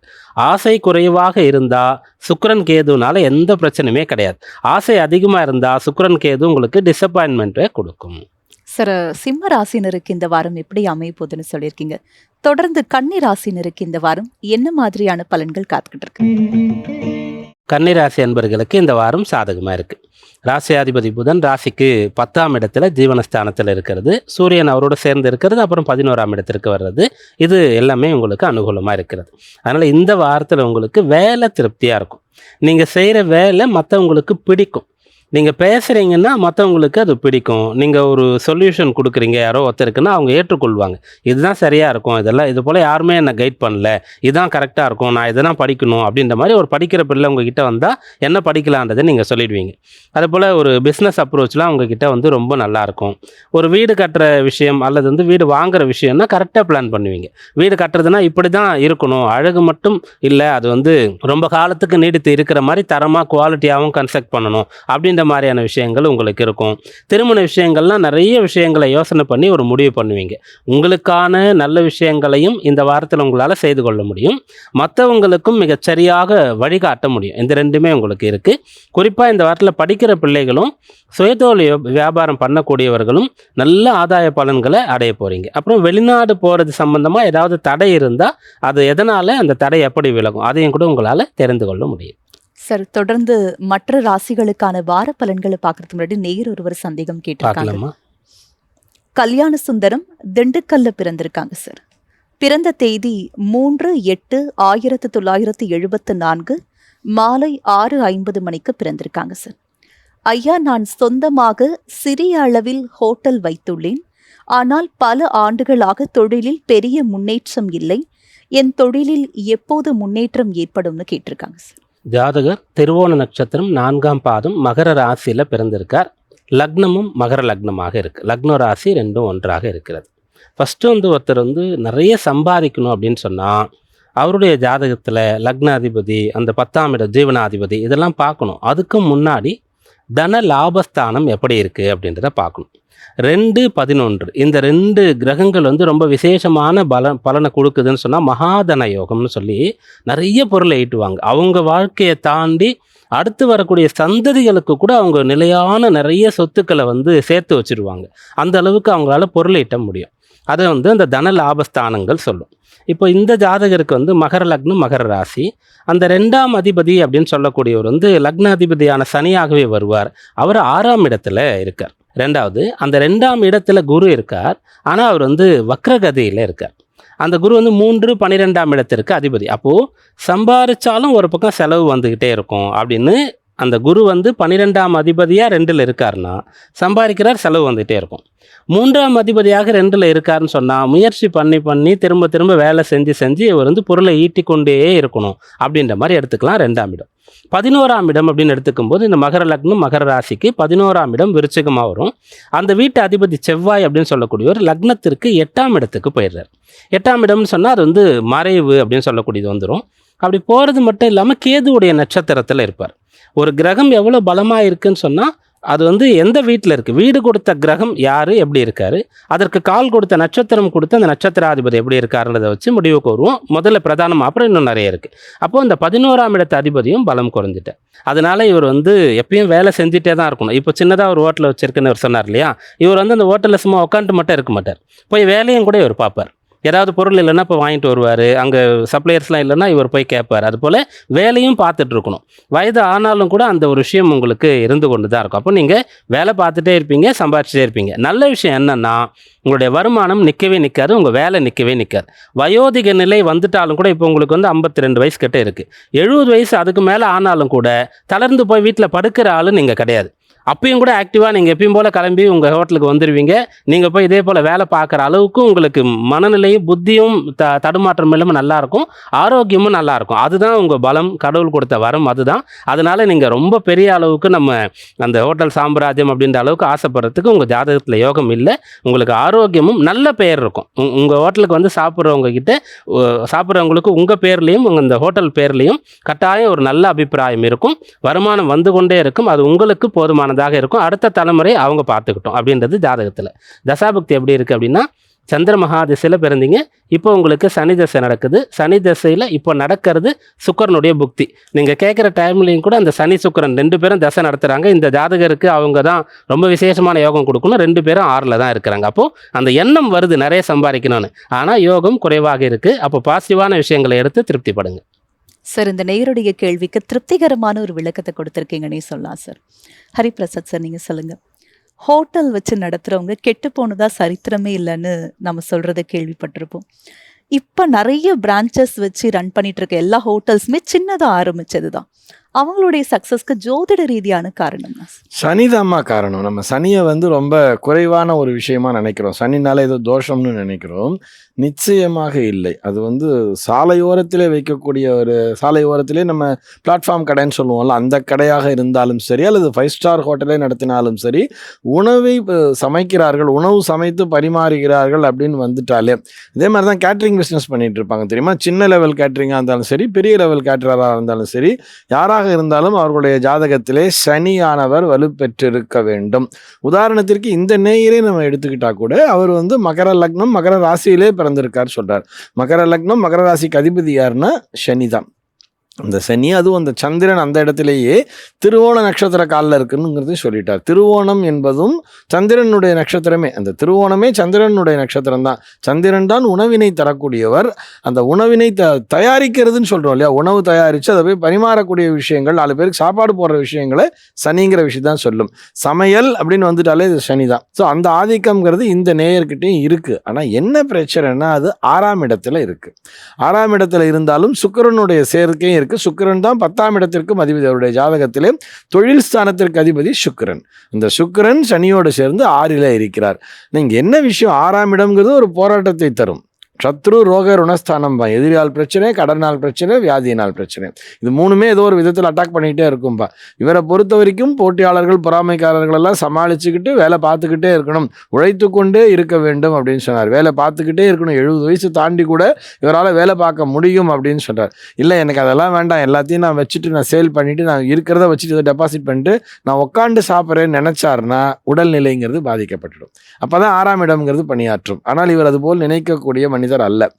ஆசை குறைவாக இருந்தால் சுக்கிரன் கேதுனால எந்த பிரச்சனையுமே கிடையாது. ஆசை அதிகமாக இருந்தால் சுக்கிரன் கேது உங்களுக்கு டிசப்பாயின்மெண்ட்டை கொடுக்கும். சார், சிம்ம ராசினருக்கு இந்த வாரம் எப்படி அமைய போகுதுன்னு சொல்லியிருக்கீங்க. தொடர்ந்து கன்னி ராசினருக்கு இந்த வாரம் என்ன மாதிரியான பலன்கள் காத்துக்கிட்டு இருக்கு? கன்னிராசி அன்பர்களுக்கு இந்த வாரம் சாதகமாக இருக்குது. ராசியாதிபதி புதன் ராசிக்கு 10ஆம் இடத்துல ஜீவனஸ்தானத்தில் இருக்கிறது. சூரியன் அவரோடு சேர்ந்து இருக்கிறது. அப்புறம் 11ஆம் இடத்திற்கு வர்றது. இது எல்லாமே உங்களுக்கு அனுகூலமாக இருக்கிறது. அதனால் இந்த வாரத்தில் உங்களுக்கு வேலை திருப்தியாக இருக்கும். நீங்கள் செய்கிற வேலை மற்றவங்களுக்கு பிடிக்கும். நீங்கள் பேசுகிறீங்கன்னா மற்றவங்களுக்கு அது பிடிக்கும். நீங்கள் ஒரு சொல்யூஷன் கொடுக்குறீங்க யாரோ ஒருத்தருக்குன்னா அவங்க ஏற்றுக்கொள்வாங்க. இதுதான் சரியாக இருக்கும், இதெல்லாம் இது போல் யாருமே என்னை கைட் பண்ணல, இதுதான் கரெக்டாக இருக்கும், நான் இதெல்லாம் படிக்கணும் அப்படின்ற மாதிரி ஒரு படிக்கிற பிள்ளை உங்ககிட்ட வந்தால் என்ன படிக்கலான்றதை நீங்கள் சொல்லிடுவீங்க. அதுபோல் ஒரு பிஸ்னஸ் அப்ரோச்லாம் உங்ககிட்ட வந்து ரொம்ப நல்லாயிருக்கும். ஒரு வீடு கட்டுற விஷயம் அல்லது வந்து வீடு வாங்குகிற விஷயம்னா கரெக்டாக பிளான் பண்ணுவீங்க. வீடு கட்டுறதுனா இப்படி தான் இருக்கணும், அழகு மட்டும் இல்லை, அது வந்து ரொம்ப காலத்துக்கு நீடித்து இருக்கிற மாதிரி தரமாக குவாலிட்டியாகவும் கன்ஸ்ட்ரக்ட் பண்ணணும் அப்படின்னு இந்த மாதிரியான விஷயங்கள் உங்களுக்கு இருக்கும். திருமண விஷயங்கள்லாம் நிறைய விஷயங்களை யோசனை பண்ணி ஒரு முடிவு பண்ணுவீங்க. உங்களுக்கான நல்ல விஷயங்களையும் இந்த வாரத்தில் உங்களால் செய்து கொள்ள முடியும். மற்றவங்களுக்கும் மிகச்சரியாக வழிகாட்ட முடியும். இந்த 2மே உங்களுக்கு இருக்குது. குறிப்பாக இந்த வாரத்தில் படிக்கிற பிள்ளைகளும் சுயதொழில் வியாபாரம் பண்ணக்கூடியவர்களும் நல்ல ஆதாய பலன்களை அடைய போகிறீங்க. அப்புறம் வெளிநாடு போகிறது சம்பந்தமாக ஏதாவது தடை இருந்தால் அது எதனால் அந்த தடை எப்படி விலகும் அதையும் கூட உங்களால் தெரிந்து கொள்ள முடியும். சார், தொடர்ந்து மற்ற ராசிகளுக்கான வார பலன்களை பார்க்கறதுக்கு முன்னாடி நேயர் ஒருவர் சந்தேகம் கேட்டிருக்காங்க. பார்க்கலாமா? கல்யாண சுந்தரம் திண்டுக்கல்ல பிறந்திருக்காங்க சார். பிறந்த தேதி 3/8/1974 மாலை 6:50 மணிக்கு பிறந்திருக்காங்க சார். ஐயா, நான் சொந்தமாக சிறிய அளவில் ஹோட்டல் வைத்துள்ளேன். ஆனால் பல ஆண்டுகளாக தொழிலில் பெரிய முன்னேற்றம் இல்லை. என் தொழிலில் எப்போது முன்னேற்றம் ஏற்படும்னு கேட்டிருக்காங்க சார். ஜாதகர் திருவோண நட்சத்திரம் 4ஆம் பாதம் மகர ராசியில் பிறந்திருக்கார். லக்னமும் மகர லக்னமாக இருக்குது. லக்ன ராசி 2ம் ஒன்றாக இருக்கிறது. ஃபஸ்ட்டு வந்து ஒருத்தர் வந்து நிறைய சம்பாதிக்கணும் அப்படின்னு சொன்னால் அவருடைய ஜாதகத்தில் லக்னாதிபதி, அந்த 10ஆம் இட ஜீவனாதிபதி இதெல்லாம் பார்க்கணும். அதுக்கு முன்னாடி தன லாபஸ்தானம் எப்படி இருக்குது அப்படின்றத பார்க்கணும். 2-11 இந்த 2 கிரகங்கள் வந்து ரொம்ப விசேஷமான பலனை கொடுக்குதுன்னு சொன்னால் மகாதன யோகம்னு சொல்லி நிறைய பொருளை ஈட்டுவாங்க. அவங்க வாழ்க்கையை தாண்டி அடுத்து வரக்கூடிய சந்ததிகளுக்கு கூட அவங்க நிலையான நிறைய சொத்துக்களை வந்து சேர்த்து வச்சுருவாங்க. அந்த அளவுக்கு அவங்களால பொருளை ஈட்ட முடியும். அதை வந்து அந்த தன லாபஸ்தானங்கள் சொல்லும். இப்போ இந்த ஜாதகருக்கு வந்து மகர லக்னம் மகர ராசி, அந்த 2ஆம் அதிபதி அப்படின்னு சொல்லக்கூடியவர் வந்து லக்ன அதிபதியான சனியாகவே வருவார். அவர் 6ஆம் இடத்துல இருக்கார். 2வது அந்த 2ஆம் இடத்துல குரு இருக்கார். ஆனால் அவர் வந்து வக்ரகதியில் இருக்கார். அந்த குரு வந்து 3-12ஆம் இடத்திற்கு அதிபதி. அப்போது சம்பாரிச்சாலும் ஒரு பக்கம் செலவு வந்துக்கிட்டே இருக்கும் அப்படின்னு அந்த குரு வந்து 12ஆம் அதிபதியாக 2ல் இருக்காருன்னா சம்பாதிக்கிறார், செலவு வந்துகிட்டே இருக்கும். 3ஆம் அதிபதியாக 2ல் இருக்காருன்னு சொன்னால் முயற்சி பண்ணி திரும்ப திரும்ப வேலை செஞ்சு இவர் வந்து பொருளை ஈட்டிக்கொண்டே இருக்கணும் அப்படின்ற மாதிரி எடுத்துக்கலாம். 2ஆம் இடம். 11ஆம் இடம் அப்படின்னு எடுத்துக்கும்போது இந்த மகர லக்னம் மகர ராசிக்கு 11ஆம் இடம் விருச்சிகமாக வரும். அந்த வீட்டு அதிபதி செவ்வாய் அப்படின்னு சொல்லக்கூடியவர் லக்னத்திற்கு 8ஆம் இடத்துக்கு போயிடுறார். 8ஆம் இடம்னு சொன்னால் அது வந்து மறைவு அப்படின்னு சொல்லக்கூடியது வந்துடும். அப்படி போகிறது மட்டும் இல்லாமல் கேதுவுடைய நட்சத்திரத்தில் இருப்பார். ஒரு கிரகம் எவ்வளோ பலமாக இருக்குன்னு சொன்னால் அது வந்து எந்த வீட்டில் இருக்குது, வீடு கொடுத்த கிரகம் யார், எப்படி இருக்கார், அதற்கு கால் கொடுத்த நட்சத்திரம் கொடுத்து அந்த நட்சத்திராதிபதி எப்படி இருக்காருன்றதை வச்சு முடிவுக்கு வருவோம். முதல்ல பிரதானமாக, அப்புறம் இன்னும் நிறைய இருக்குது. அப்போது இந்த 11ஆம் இடத்து அதிபதியும் பலம் குறைஞ்சிட்டார். அதனால் இவர் வந்து எப்பயும் வேலை செஞ்சுட்டே தான் இருக்கணும். இப்போ சின்னதாக ஒரு ஹோட்டலில் வச்சுருக்குன்னு இவர் சொன்னார் இல்லையா, இவர் வந்து அந்த ஹோட்டலில் சும்மா உட்காந்துட்டு மட்டும் இருக்க மாட்டார். போய் வேலையும் கூட இவர் பார்ப்பார். ஏதாவது பொருள் இல்லைன்னா இப்போ வாங்கிட்டு வருவார். அங்கே சப்ளையர்ஸ்லாம் இல்லைன்னா இவர் போய் கேட்பார். அதுபோல் வேலையும் பார்த்துட்டு இருக்கணும். வயது ஆனாலும் கூட அந்த ஒரு விஷயம் உங்களுக்கு இருந்து கொண்டு தான் இருக்கும். அப்போ நீங்கள் வேலை பார்த்துட்டே இருப்பீங்க, சம்பாதிச்சிட்டே இருப்பீங்க. நல்ல விஷயம் என்னென்னா உங்களுடைய வருமானம் நிற்கவே நிற்காது, உங்கள் வேலை நிற்கவே நிற்காது. வயோதிக நிலை வந்துட்டாலும் கூட இப்போ உங்களுக்கு வந்து 52 வயசு கிட்டே இருக்குது. 70 வயசு அதுக்கு மேலே ஆனாலும் கூட தளர்ந்து போய் வீட்டில் படுக்கிற ஆள் நீங்கள் கிடையாது. அப்பயும் கூட ஆக்டிவாக நீங்கள் எப்பயும் போல் கிளம்பி உங்கள் ஹோட்டலுக்கு வந்துடுவீங்க. நீங்கள் போய் இதே போல் வேலை பார்க்குற அளவுக்கு உங்களுக்கு மனநிலையும் புத்தியும் தடுமாற்றம் இல்லாமல் நல்லாயிருக்கும், ஆரோக்கியமும் நல்லாயிருக்கும். அதுதான் உங்கள் பலம், கடவுள் கொடுத்த வரம் அதுதான். அதனால் நீங்கள் ரொம்ப பெரிய அளவுக்கு நம்ம அந்த ஹோட்டல் சாம்ராஜ்யம் அப்படின்ற அளவுக்கு ஆசைப்படுறதுக்கு உங்கள் ஜாதகத்தில் யோகம் இல்லை. உங்களுக்கு ஆரோக்கியமும் நல்ல பெயர் இருக்கும். உங்கள் ஹோட்டலுக்கு வந்து சாப்பிட்றவங்களுக்கு உங்கள் பேர்லேயும் உங்கள் இந்த ஹோட்டல் பேர்லேயும் கட்டாயம் ஒரு நல்ல அபிப்பிராயம் இருக்கும். வருமானம் வந்து கொண்டே இருக்கும். அது உங்களுக்கு போதுமான இருக்கும். அடுத்த தலைமுறை அவங்க பார்த்துக்கிட்டோம் அப்படின்றது ஜாதகத்தில். தசாபக்தி எப்படி இருக்குது அப்படின்னா, சந்திர மகா திசையில் பிறந்தீங்க. இப்போ உங்களுக்கு சனி தசை நடக்குது. சனி தசையில் இப்போ நடக்கிறது சுக்கரனுடைய புக்தி. நீங்கள் கேட்குற டைம்லையும் கூட அந்த சனி சுக்கரன் 2 பேரும் தசை நடத்துகிறாங்க. இந்த ஜாதகருக்கு அவங்க தான் ரொம்ப விசேஷமான யோகம் கொடுக்கணும். 2 பேரும் 6ல் தான் இருக்கிறாங்க. அப்போது அந்த எண்ணம் வருது நிறைய சம்பாதிக்கணும்னு. ஆனால் யோகம் குறைவாக இருக்குது. அப்போ பாசிட்டிவான விஷயங்களை எடுத்து திருப்திப்படுங்க. சார், இந்த நேயருடைய கேள்விக்கு திருப்திகரமான ஒரு விளக்கத்தை கொடுத்துருக்கீங்கன்னே சொல்லலாம் சார். ஹரிபிரசாத் சார், நீங்கள் சொல்லுங்கள். ஹோட்டல் வச்சு நடத்துகிறவங்க கெட்டு போனதா சரித்திரமே இல்லைன்னு நம்ம சொல்கிறத கேள்விப்பட்டிருப்போம். இப்போ நிறைய பிரான்ச்சஸ் வச்சு ரன் பண்ணிட்டு இருக்க எல்லா ஹோட்டல்ஸுமே சின்னதாக ஆரம்பித்தது தான். அவங்களுடைய சக்ஸஸ்க்கு ஜோதிட ரீதியான காரணம் தான் சனிதாம்மா காரணம். நம்ம சனியை வந்து ரொம்ப குறைவான ஒரு விஷயமா நினைக்கிறோம். சனினால ஏதோ தோஷம்னு நினைக்கிறோம். நிச்சயமாக இல்லை. அது வந்து சாலையோரத்திலே வைக்கக்கூடிய ஒரு சாலையோரத்திலே நம்ம பிளாட்ஃபார்ம் கடைன்னு சொல்லுவோம்ல, அந்த கடையாக இருந்தாலும் சரி, அல்லது 5 ஸ்டார் ஹோட்டலே நடத்தினாலும் சரி, உணவை சமைக்கிறார்கள், உணவு சமைத்து பரிமாறுகிறார்கள் அப்படின்னு வந்துட்டாலே. இதே மாதிரி தான் கேட்ரிங் பிஸ்னஸ் பண்ணிட்டு இருப்பாங்க தெரியுமா. சின்ன லெவல் கேட்ரிங்காக இருந்தாலும் சரி, பெரிய லெவல் கேட்ரராக இருந்தாலும் சரி, யாராக இருந்தாலும் அவர்களுடைய ஜாதகத்திலே சனியானவர் வலுப்பெற்றிருக்க வேண்டும். உதாரணத்திற்கு இந்த நேயரே நம்ம எடுத்துக்கிட்டா கூட அவர் வந்து மகர லக்னம் மகர ராசியிலே பிறந்திருக்கார் சொல்றார். மகர லக்னம் மகர ராசிக்கு அதிபதி யாருன்னா சனிதான். அந்த சனி, அதுவும் அந்த சந்திரன் அந்த இடத்திலேயே திருவோண நட்சத்திர காலில் இருக்குங்கிறது சொல்லிட்டார். திருவோணம் என்பதும் சந்திரனுடைய நட்சத்திரமே. அந்த திருவோணமே சந்திரனுடைய நட்சத்திரம் தான். சந்திரன் தான் உணவினை தரக்கூடியவர். அந்த உணவினை தயாரிக்கிறதுன்னு சொல்கிறோம் இல்லையா, உணவு தயாரித்து அதை போய் பரிமாறக்கூடிய விஷயங்கள், 4 பேருக்கு சாப்பாடு போடுற விஷயங்களை சனிங்கிற விஷயம் தான் சொல்லும். சமையல் அப்படின்னு வந்துட்டாலே இது சனி தான். ஸோ அந்த ஆதிக்கம்ங்கிறது இந்த நேயர்கிட்டையும் இருக்குது. ஆனால் என்ன பிரச்சனைனா அது 6ஆம் இடத்துல இருக்குது. 6ஆம் இடத்துல இருந்தாலும் சுக்கிரனுடைய சேர்க்கையும் இருக்குது. சுக்கிரன் தான் 10ஆம் இடத்திற்கும் அதிபதி. அவருடைய ஜாதகத்திலே தொழில் ஸ்தானத்திற்கு அதிபதி சுக்கிரன். இந்த சுக்கிரன் சனியோடு சேர்ந்து 6ல் இருக்கிறார். நீங்க என்ன விஷயம், 6ஆம் இடம்ங்கிறது ஒரு போராட்டத்தை தரும். சத்ரு ரோக ருணஸ்தானம் பா, எதிரியால் பிரச்சனை, கடனால் பிரச்சனை, வியாதியினால் பிரச்சனை. இது மூணுமே ஏதோ ஒரு விதத்தில் அட்டாக் பண்ணிக்கிட்டே இருக்கும்பா. இவரை பொறுத்த வரைக்கும் போட்டியாளர்கள் பொறாமைக்காரர்கள் எல்லாம் சமாளிச்சுக்கிட்டு வேலை பார்த்துக்கிட்டே இருக்கணும், உழைத்து கொண்டே இருக்க வேண்டும் அப்படின்னு சொன்னார். வேலை பார்த்துக்கிட்டே இருக்கணும், 70 வயசு தாண்டி கூட இவரால் வேலை பார்க்க முடியும் அப்படின்னு சொல்கிறார். இல்லை எனக்கு அதெல்லாம் வேண்டாம், எல்லாத்தையும் நான் வச்சுட்டு நான் சேல் பண்ணிவிட்டு நான் இருக்கிறத வச்சுட்டு இதை டெபாசிட் பண்ணிட்டு நான் உட்காந்து சாப்பிட்றேன்னு நினச்சாருன்னா உடல்நிலைங்கிறது பாதிக்கப்பட்டுடும். அப்போ தான் 6ஆம் இடம்ங்கிறது பணியாற்றும். ஆனால் இவர் அதுபோல் நினைக்கக்கூடிய மனிதர் அல்ல.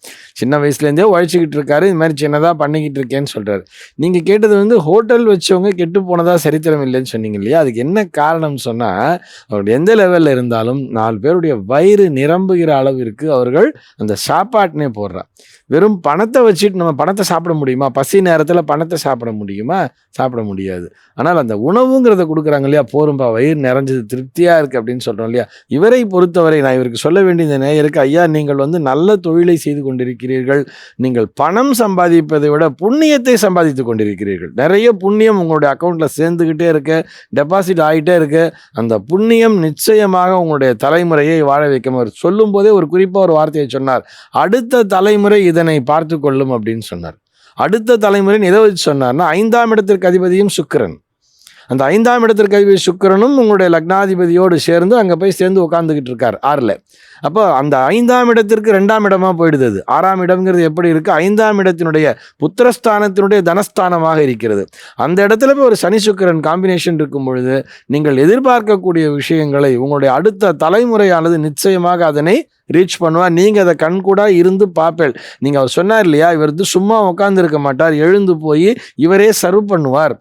சின்ன வயசுலேருந்தே உழைச்சிக்கிட்டு இருக்காரு, இது மாதிரி சின்னதாக பண்ணிக்கிட்டு இருக்கேன்னு சொல்கிறார். நீங்கள் கேட்டது ஹோட்டல் வச்சவங்க கெட்டு போனதாக சரித்திரம் இல்லைன்னு சொன்னீங்க இல்லையா? அதுக்கு என்ன காரணம்னு சொன்னால், அவருடைய எந்த லெவலில் இருந்தாலும் 4 பேருடைய வயிறு நிரம்புகிற அளவிற்கு அவர்கள் அந்த சாப்பாட்டினே போடுறார். வெறும் பணத்தை வச்சுட்டு நம்ம பணத்தை சாப்பிட முடியுமா? பசி நேரத்தில் பணத்தை சாப்பிட முடியுமா? சாப்பிட முடியாது. ஆனால் அந்த உணவுங்கிறத கொடுக்குறாங்க இல்லையா, போரும்பா வயிறு நிறைஞ்சது திருப்தியாக இருக்குது அப்படின்னு சொல்கிறோம் இல்லையா? இவரை பொறுத்தவரை நான் இவருக்கு சொல்ல வேண்டிய இந்த நேயருக்கு, ஐயா நீங்கள் நல்ல தொழிலை செய்து கொண்டிருக்கிறீர்கள், நீங்கள் பணம் சம்பாதிப்பதை விட புண்ணியத்தை சம்பாதித்து கொண்டிருக்கிறீர்கள். நிறைய புண்ணியம் உங்களுடைய அக்கௌண்ட்டில் சேர்ந்துக்கிட்டே இருக்கு, டெபாசிட் ஆகிட்டே இருக்கு. அந்த புண்ணியம் நிச்சயமாக உங்களுடைய தலைமுறையை வாழ வைக்கும். அவர் சொல்லும் போதே ஒரு குறிப்பாக ஒரு வார்த்தையை சொன்னார், அடுத்த தலைமுறை இதனை பார்த்து கொள்ளும் அப்படின்னு சொன்னார். அடுத்த தலைமுறைன்னு எதை வச்சு சொன்னார்னா, 5ஆம் இடத்திற்கு அதிபதியும் சுக்கிரன். அந்த 5ஆம் இடத்திற்கு அதிபதி சுக்கிரனும் உங்களுடைய லக்னாதிபதியோடு சேர்ந்து அங்கே போய் சேர்ந்து உட்காந்துக்கிட்டு இருக்கார் 6ல். அப்போ அந்த 5ஆம் இடத்திற்கு 2ஆம் இடமாக போயிடுது. 6ஆம் இடம்ங்கிறது எப்படி இருக்குது? 5ஆம் இடத்தினுடைய புத்திரஸ்தானத்தினுடைய தனஸ்தானமாக இருக்கிறது. அந்த இடத்துல போய் ஒரு சனி சுக்கிரன் காம்பினேஷன் இருக்கும் பொழுது நீங்கள் எதிர்பார்க்கக்கூடிய விஷயங்களை உங்களுடைய அடுத்த தலைமுறையானது நிச்சயமாக அதனை ரீச் பண்ணுவார். நீங்கள் அதை கண்கூடா இருந்து பார்ப்பேன். நீங்கள் அவர் சொன்னார் இல்லையா, இவர் சும்மா உட்கார்ந்து இருக்க மாட்டார், எழுந்து போய் இவரே சர்வ் பண்ணுவார்,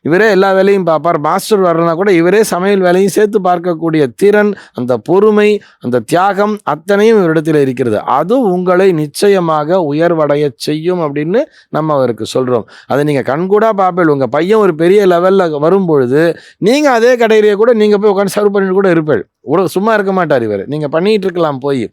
இவரே எல்லா வேலையும் பார்ப்பார். மாஸ்டர் வரலனா கூட இவரே சமையல் வேலையும் சேர்த்து பார்க்கக்கூடிய திறன், அந்த பொறுமை, அந்த தியாகம் அத்தனையும் இவரிடத்தில் இருக்கிறது. அது உங்களை நிச்சயமாக உயர்வடைய செய்யும் அப்படின்னு நம்ம அவருக்கு சொல்கிறோம். அதை நீங்கள் கண்கூடா பார்ப்பேன். உங்கள் பையன் ஒரு பெரிய லெவலில் வரும்பொழுது நீங்கள் அதே கடையிலேயே கூட நீங்கள் போய் உட்காந்து சர்வ் பண்ணிட்டு கூட இருப்பேன். சும்மா இருக்க மாட்டார் இவர், நீங்கள் பண்ணிகிட்டு இருக்கலாம் போய்.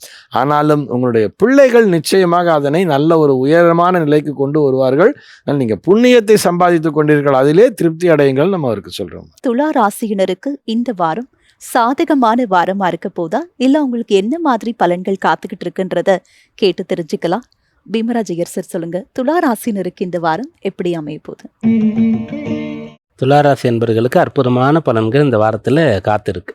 ஆனாலும் உங்களுடைய பிள்ளைகள் நிச்சயமாக அதனை நல்ல ஒரு உயரமான நிலைக்கு கொண்டு வருவார்கள். நீங்கள் புண்ணியத்தை சம்பாதித்து கொண்டீர்கள், அதிலே திருப்தி அடையுங்கள் நம்ம அவருக்கு சொல்கிறோம். துலா ராசியினருக்கு இந்த வாரம் சாதகமான வாரமா இருக்க போதா, இல்ல உங்களுக்கு என்ன மாதிரி பலன்கள் காத்துக்கிட்டு இருக்குன்றத கேட்டு தெரிஞ்சுக்கலாம். பீமராஜ் ஐயர் சார் சொல்லுங்க, துலா ராசியினருக்கு இந்த வாரம் எப்படி அமைய போகுது? துளாராசி என்பவர்களுக்கு அற்புதமான பலன்கள் இந்த வாரத்தில் காத்திருக்கு.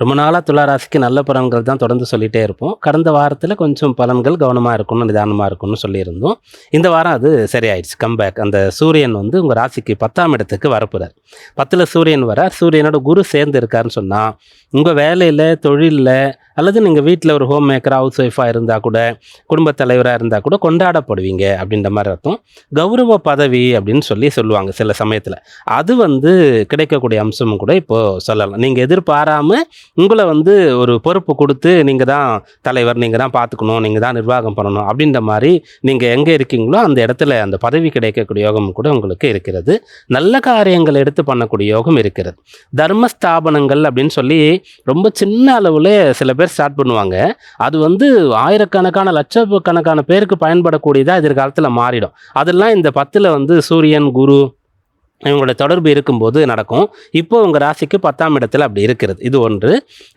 ரொம்ப நாளாக துளாராசிக்கு நல்ல பலன்கள் தான் தொடர்ந்து சொல்லிகிட்டே இருப்போம். கடந்த வாரத்தில் கொஞ்சம் பலன்கள் கவனமாக இருக்கணும், நிதானமாக இருக்கணும்னு சொல்லியிருந்தோம். இந்த வாரம் அது சரியாயிடுச்சு, கம்பேக். அந்த சூரியன் உங்கள் ராசிக்கு 10ஆம் இடத்துக்கு வரப்போகிறார். 10ல் சூரியன் வரார். சூரியனோட குரு சேர்ந்து இருக்காருன்னு சொன்னால் உங்கள் வேலையில், தொழிலில், அல்லது நீங்கள் வீட்டில் ஒரு ஹோம் மேக்கராக, ஹவுஸ் ஒய்ஃபாக இருந்தால் கூட, குடும்பத் தலைவராக இருந்தால் கூட கொண்டாடப்படுவீங்க அப்படின்ற மாதிரி அர்த்தம். கௌரவ பதவி அப்படின்னு சொல்லுவாங்க சில சமயத்தில். அது கிடைக்கக்கூடிய அம்சமும் கூட இப்போது சொல்லலாம். நீங்கள் எதிர்பாராமல் உங்களை ஒரு பொறுப்பு கொடுத்து நீங்கள் தான் தலைவர், நீங்கள் தான் பார்த்துக்கணும், நீங்கள் தான் நிர்வாகம் பண்ணணும் அப்படின்ற மாதிரி நீங்கள் எங்கே இருக்கீங்களோ அந்த இடத்துல அந்த பதவி கிடைக்கக்கூடிய யோகம் கூட உங்களுக்கு இருக்கிறது. நல்ல காரியங்கள் எடுத்து பண்ணக்கூடிய யோகம் இருக்கிறது. தர்மஸ்தாபனங்கள் அப்படின்னு சொல்லி ரொம்ப சின்ன அளவில் சில பேர் ஸ்டார்ட் பண்ணுவாங்க. அது ஆயிரக்கணக்கான லட்சக்கணக்கான பேருக்கு பயன்படக்கூடியதாக எதிர்காலத்தில் மாறிடும். அதெல்லாம் இந்த 10ல் சூரியன், குரு இவங்களோட தொடர்பு இருக்கும்போது நடக்கும். இப்போ உங்கள் ராசிக்கு 10ஆம் இடத்துல அப்படி இருக்கிறது. இது ஒன்று.